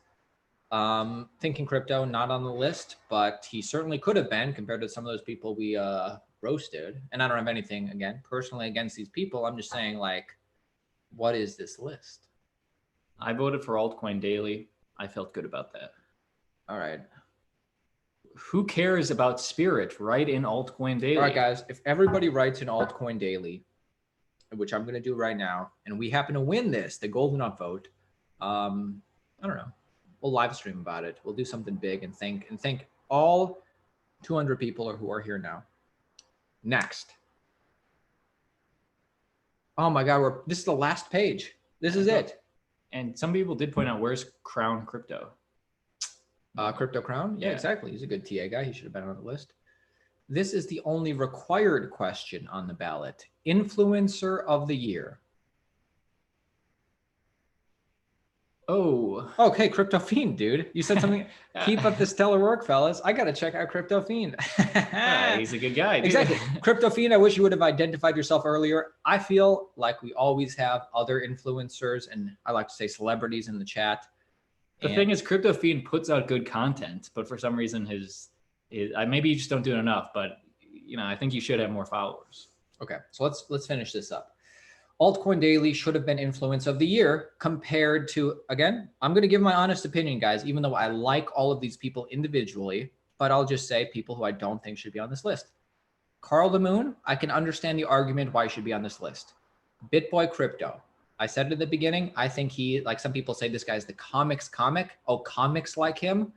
S1: Thinking Crypto not on the list, but he certainly could have been compared to some of those people we roasted. And I don't have anything, again, personally against these people. I'm just saying, like, what is this list?
S2: I voted for Altcoin Daily. I felt good about that.
S1: All right.
S2: Who cares about Spirit? Write in Altcoin Daily.
S1: All right, guys. If everybody writes in Altcoin Daily, which I'm going to do right now, and we happen to win this, the golden upvote, I don't know. We'll live stream about it. We'll do something big and thank all 200 people who are here now. Next. Oh my God, this is the last page. This is it.
S2: And some people did point out, where's Crown Crypto?
S1: Crypto Crown? Yeah, exactly. He's a good TA guy. He should have been on the list. This is the only required question on the ballot. Influencer of the year.
S2: Oh.
S1: Okay, Crypto Fiend, dude. You said something. Keep up the stellar work, fellas. I got to check out Crypto Fiend.
S2: He's a good guy, dude.
S1: Exactly. Crypto Fiend, I wish you would have identified yourself earlier. I feel like we always have other influencers, and I like to say celebrities in the chat.
S2: The thing is, Crypto Fiend puts out good content, but for some reason his maybe you just don't do it enough, but you know, I think you should have more followers.
S1: Okay, so let's finish this up. Altcoin Daily should have been influence of the year compared to, again, I'm going to give my honest opinion, guys, even though I like all of these people individually, but I'll just say people who I don't think should be on this list. Carl the Moon, I can understand the argument why he should be on this list. BitBoy Crypto, I said it at the beginning, I think he, like some people say, this guy's the comics comic. Oh, comics like him.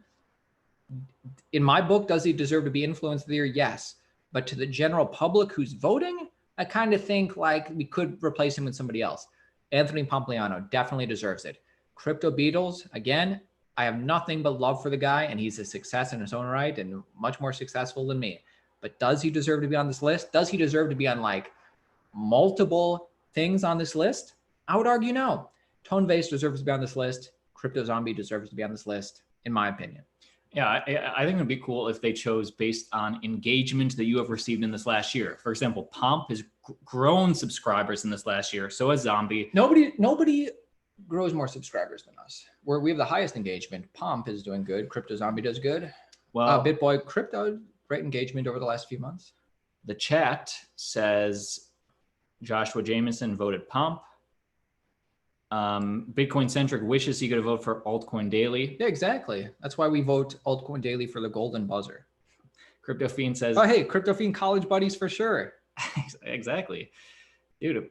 S1: In my book, does he deserve to be influence of the year? Yes. But to the general public who's voting, I kind of think like we could replace him with somebody else. Anthony Pompliano definitely deserves it. Crypto Beatles, again, I have nothing but love for the guy, and he's a success in his own right and much more successful than me. But does he deserve to be on this list? Does he deserve to be on like multiple things on this list? I would argue no. Coinbase deserves to be on this list. Crypto Zombie deserves to be on this list, in my opinion.
S2: Yeah, I think it'd be cool if they chose based on engagement that you have received in this last year. For example, Pomp has grown subscribers in this last year. So has Zombie.
S1: Nobody grows more subscribers than us. We have the highest engagement. Pomp is doing good. Crypto Zombie does good.
S2: Well,
S1: BitBoy Crypto, great engagement over the last few months.
S2: The chat says Joshua Jameson voted Pomp. Bitcoin Centric wishes he could have voted for Altcoin Daily.
S1: Yeah, exactly. That's why we vote Altcoin Daily for the golden buzzer.
S2: Crypto Fiend says,
S1: oh, hey, Crypto Fiend college buddies for sure.
S2: Exactly. Dude,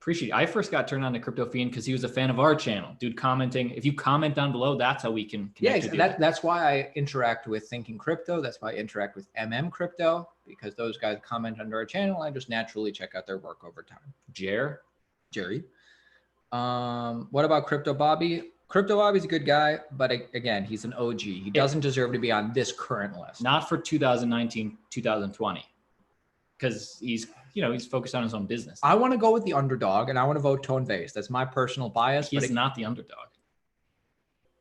S2: appreciate it. I first got turned on to Crypto Fiend because he was a fan of our channel. Dude, commenting. If you comment down below, that's how we can connect with you.
S1: That's why I interact with Thinking Crypto. That's why I interact with Crypto, because those guys comment under our channel. I just naturally check out their work over time. Jerry. What about Crypto Bobby? Crypto Bobby's a good guy, but again, he's an OG. He doesn't deserve to be on this current list.
S2: Not for 2019, 2020, because he's focused on his own business.
S1: I want to go with the underdog, and I want to vote Coinbase. That's my personal bias.
S2: He's not the underdog.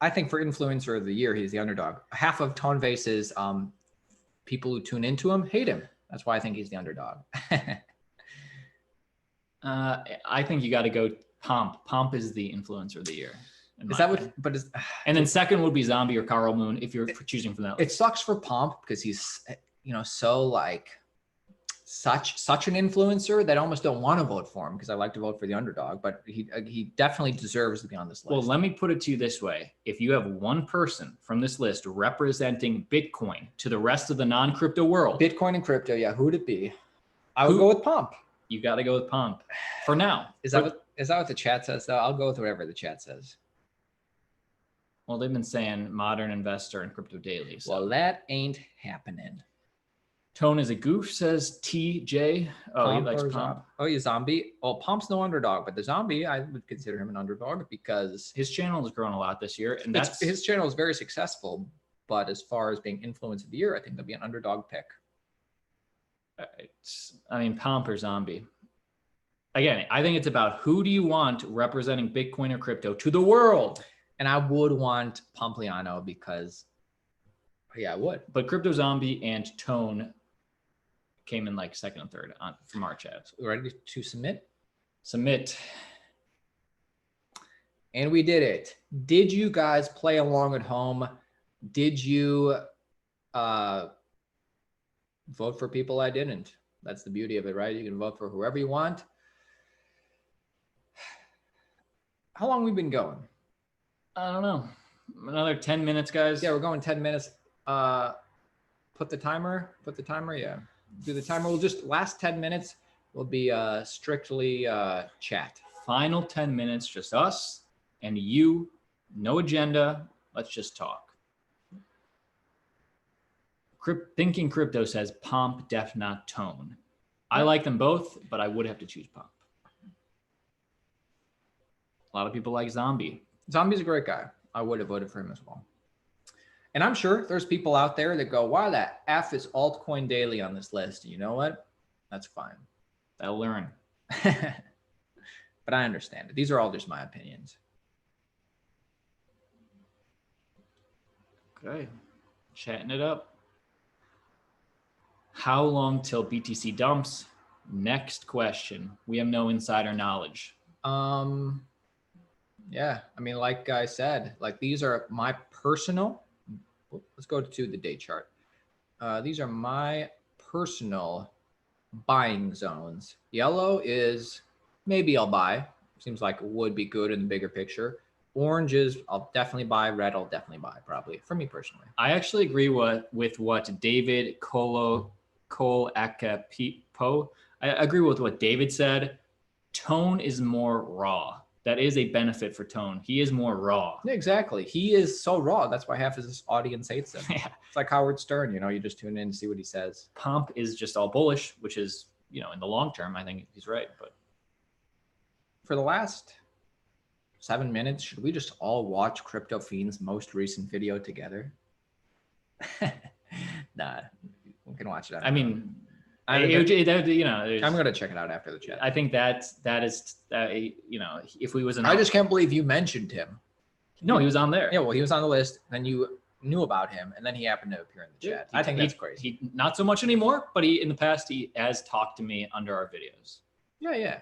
S1: I think for influencer of the year, he's the underdog. Half of Coinbase's people who tune into him hate him. That's why I think he's the underdog.
S2: I think you got to go Pomp. Pomp is the influencer of the year.
S1: Is that what? But
S2: and then second would be Zombie or Carl Moon if you're choosing from that list.
S1: It sucks for Pomp because he's so like such an influencer that I almost don't want to vote for him because I like to vote for the underdog. But he definitely deserves to be on this list.
S2: Well, let me put it to you this way: if you have one person from this list representing Bitcoin to the rest of the non-crypto world,
S1: Bitcoin and crypto, yeah, who would it be? I would go with Pomp.
S2: You got to go with Pomp for now.
S1: Is that what the chat says, though? I'll go with whatever the chat says.
S2: Well, they've been saying modern investor and Crypto Daily. So.
S1: Well, that ain't happening.
S2: Tone is a goof, says TJ. Oh,
S1: Pomp
S2: he likes Pomp.
S1: Oh, you Zombie. Well, Pomp's no underdog, but the Zombie, I would consider him an underdog because
S2: his channel has grown a lot this year. And
S1: his channel is very successful. But as far as being influence of the year, I think that'd be an underdog pick.
S2: Pomp or Zombie. Again, I think it's about who do you want representing Bitcoin or crypto to the world?
S1: And I would want Pompliano because, I would.
S2: But Crypto Zombie and Tone came in like second and third from our chat.
S1: So ready to submit?
S2: Submit.
S1: And we did it. Did you guys play along at home? Did you vote for people I didn't? That's the beauty of it, right? You can vote for whoever you want. How long we been going?
S2: I don't know. Another 10 minutes, guys.
S1: Yeah, we're going 10 minutes. Put the timer. Yeah. Do the timer. We'll just last 10 minutes will be strictly chat.
S2: Final 10 minutes, just us and you. No agenda. Let's just talk. Thinking Crypto says Pomp, Def, not Tone. I like them both, but I would have to choose Pomp. A lot of people like Zombie.
S1: Zombie's a great guy. I would have voted for him as well. And I'm sure there's people out there that go, why the F is Altcoin Daily on this list? You know what? That's fine.
S2: They'll learn.
S1: But I understand it. These are all just my opinions.
S2: Okay. Chatting it up. How long till BTC dumps? Next question. We have no insider knowledge.
S1: Yeah, I mean, like I said, like these are my personal. Let's go to the day chart. These are my personal buying zones. Yellow is maybe I'll buy. Seems like it would be good in the bigger picture. Orange is I'll definitely buy. Red I'll definitely buy, probably for me personally.
S2: I actually agree with what David Cole Akapipo. I agree with what David said. Tone is more raw. That is a benefit for Tone. He is more raw.
S1: Yeah, exactly. He is so raw. That's why half of this audience hates him.
S2: Yeah.
S1: It's like Howard Stern, you know, you just tune in to see what he says.
S2: Pomp is just all bullish, which is, you know, in the long term, I think he's right. But
S1: for the last 7 minutes, should we just all watch Crypto Fiend's most recent video together? Nah, we can watch it.
S2: I mean,
S1: I'm
S2: you know,
S1: going to check it out after the chat.
S2: I think that is, you know, if we was an,
S1: I just can't believe you mentioned him.
S2: No, he was on there.
S1: Yeah, well, he was on the list. Then you knew about him, and then he happened to appear in the chat. I think that's crazy.
S2: He not so much anymore, but in the past he has talked to me under our videos.
S1: Yeah.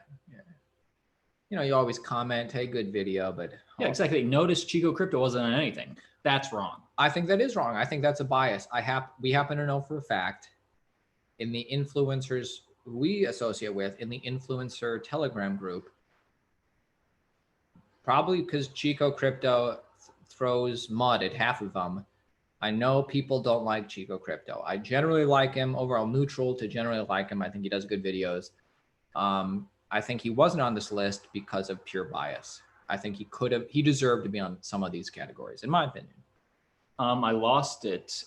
S1: You know, you always comment, "Hey, good video," but
S2: yeah, exactly. Notice Chico Crypto wasn't on anything. That's wrong.
S1: I think that is wrong. I think that's a bias. We happen to know for a fact in the influencers we associate with in the influencer Telegram group, probably because Chico Crypto throws mud at half of them. I know people don't like Chico Crypto. I generally like him, overall neutral to generally like him. I think he does good videos. I think he wasn't on this list because of pure bias. I think he deserved to be on some of these categories, in my opinion.
S2: I lost it.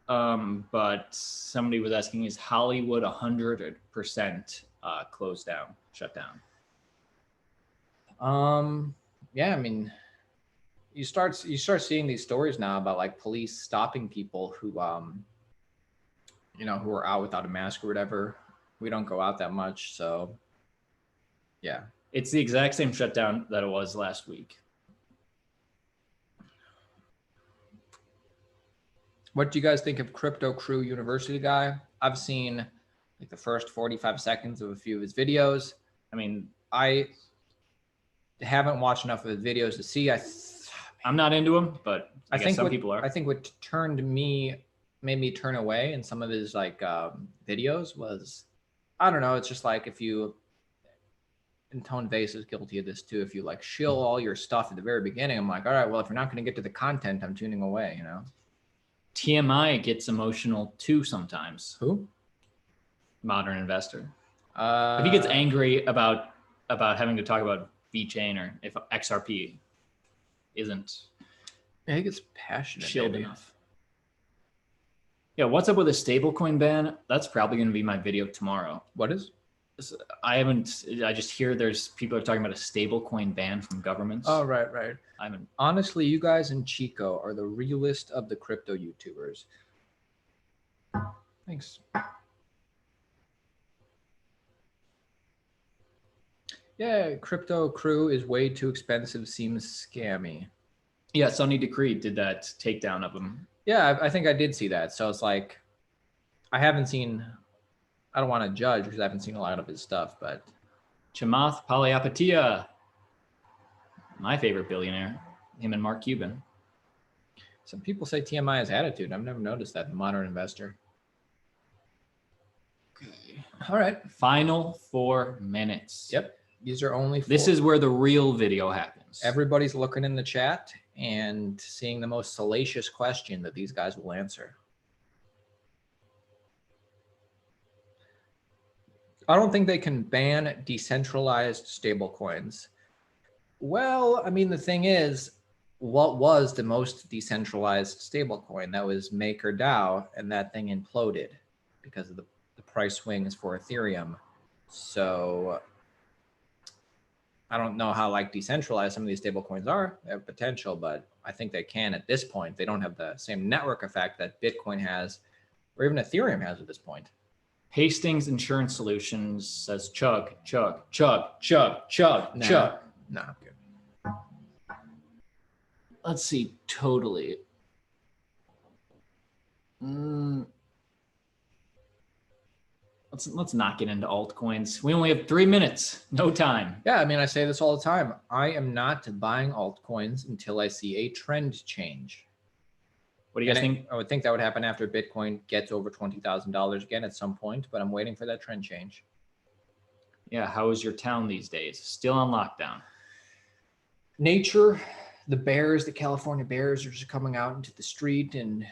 S2: But somebody was asking, is Hollywood 100% closed down, shut down?
S1: Yeah, I mean, you start seeing these stories now about like police stopping people who, you know, who are out without a mask or whatever. We don't go out that much, so yeah.
S2: It's the exact same shutdown that it was last week.
S1: What do you guys think of Crypto Crew University guy? I've seen like the first 45 seconds of a few of his videos. I mean, I haven't watched enough of his videos to see.
S2: I'm not into him, but I think some people are.
S1: I think what made me turn away in some of his like videos was, I don't know. It's just like if you, and Tone Vase is guilty of this too. If you like shill all your stuff at the very beginning, I'm like, all right, well, if you're not going to get to the content, I'm tuning away, you know?
S2: TMI gets emotional too sometimes.
S1: Who?
S2: Modern Investor. If he gets angry about having to talk about VeChain or if XRP isn't,
S1: yeah, he gets passionate.
S2: Chilled enough. Yeah, what's up with a stablecoin ban? That's probably going to be my video tomorrow.
S1: What is?
S2: I just hear there's people are talking about a stablecoin ban from governments.
S1: Oh, right. Honestly, you guys in Chico are the realest of the crypto YouTubers. Thanks. Yeah, Crypto Crew is way too expensive, seems scammy.
S2: Yeah, Sonny Decree did that takedown of him.
S1: Yeah, I think I did see that. So it's like, I don't want to judge because I haven't seen a lot of his stuff, but.
S2: Chamath Palihapitiya, my favorite billionaire, him and Mark Cuban.
S1: Some people say TMI has attitude. I've never noticed that in Modern Investor.
S2: Okay.
S1: All right.
S2: Final 4 minutes.
S1: Yep. These are only 4.
S2: This is where the real video happens.
S1: Everybody's looking in the chat and seeing the most salacious question that these guys will answer. I don't think they can ban decentralized stablecoins. Well, I mean, the thing is, what was the most decentralized stablecoin? That was MakerDAO, and that thing imploded because of the price swings for Ethereum. So I don't know how like decentralized some of these stablecoins are. They have potential, but I think they can at this point. They don't have the same network effect that Bitcoin has, or even Ethereum has at this point.
S2: Hastings Insurance Solutions says chug, chug, chug, chug, chug, chug.
S1: Nah, I'm good.
S2: Let's see, totally. Let's not get into altcoins. We only have 3 minutes, no time.
S1: Yeah, I mean, I say this all the time. I am not buying altcoins until I see a trend change.
S2: What do you guys think?
S1: I would think that would happen after Bitcoin gets over $20,000 again at some point, but I'm waiting for that trend change.
S2: Yeah, how is your town these days? Still on lockdown?
S1: Nature, the bears, the California bears are just coming out into the street and...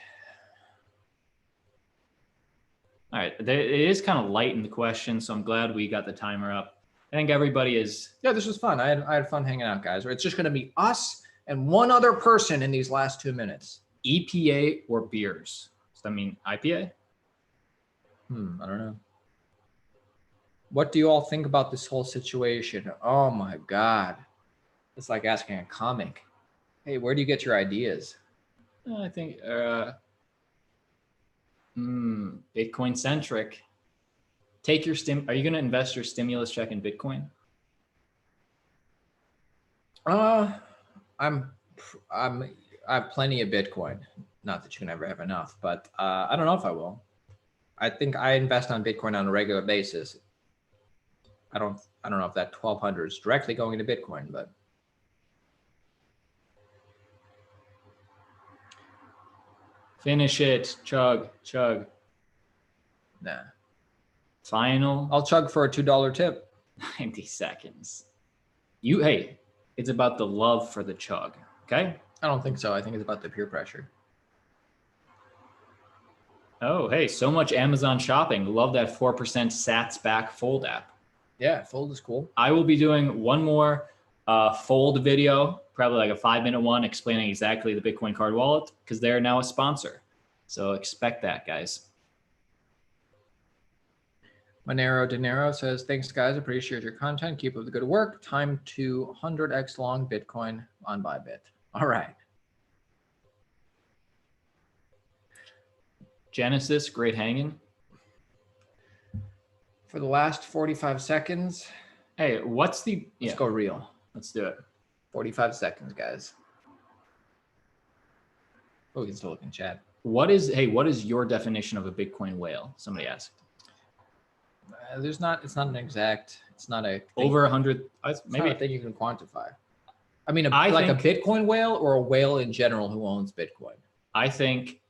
S2: All right, it is kind of light in the question, so I'm glad we got the timer up. I think everybody is...
S1: Yeah, this was fun. I had fun hanging out, guys. It's just going to be us and one other person in these last 2 minutes.
S2: EPA or beers? Does that mean IPA?
S1: I don't know. What do you all think about this whole situation? Oh my God. It's like asking a comic. Hey, where do you get your ideas?
S2: I think Bitcoin centric. Take your are you going to invest your stimulus check in Bitcoin?
S1: I have plenty of Bitcoin. Not that you can ever have enough, but I don't know if I will. I think I invest on Bitcoin on a regular basis. I don't know if that 1,200 is directly going into Bitcoin, but
S2: finish it. Chug.
S1: nah.
S2: Final.
S1: I'll chug for a $2 tip.
S2: 90 seconds. Hey, it's about the love for the chug. Okay.
S1: I don't think so. I think it's about the peer pressure.
S2: Oh, hey, so much Amazon shopping. Love that 4% Sats back Fold app.
S1: Yeah, Fold is cool.
S2: I will be doing one more Fold video, probably like a 5-minute one explaining exactly the Bitcoin card wallet because they're now a sponsor. So expect that, guys.
S1: Monero Dinero says, thanks, guys. Appreciate your content. Keep up the good work. Time to 100x long Bitcoin on Bybit. All right.
S2: Genesis, great hanging.
S1: For the last 45 seconds.
S2: Hey, what's the...
S1: Let's go real.
S2: Let's do it.
S1: 45 seconds, guys. Oh, we can still look in chat.
S2: What is your definition of a Bitcoin whale? Somebody asked.
S1: It's not an exact, it's not a thing.
S2: Over 100,
S1: maybe a thing you can quantify. I mean, like a Bitcoin whale or a whale in general who owns Bitcoin?
S2: I think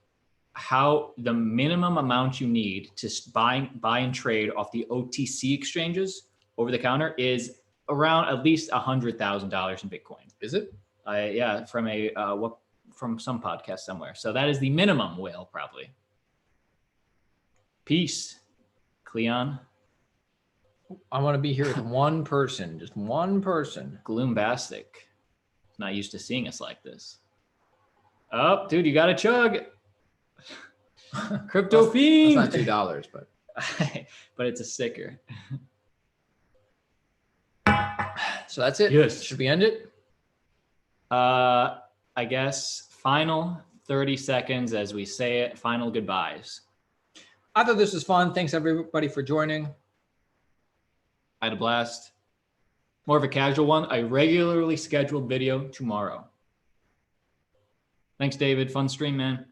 S2: how the minimum amount you need to buy and trade off the OTC exchanges over the counter is around at least $100,000 in Bitcoin.
S1: Is it?
S2: Yeah, from some podcast somewhere. So that is the minimum whale, probably. Peace, Cleon.
S1: I want to be here with one person, just one person.
S2: Gloombastic. Not used to seeing us like this. Oh, dude, you got to chug. Crypto fiend.
S1: That's not $2, but
S2: but it's a sticker.
S1: So that's it.
S2: Yes.
S1: Should we end it?
S2: I guess final 30 seconds as we say it. Final goodbyes.
S1: I thought this was fun. Thanks everybody for joining.
S2: I had a blast. More of a casual one. A regularly scheduled video tomorrow. Thanks, David. Fun stream, man.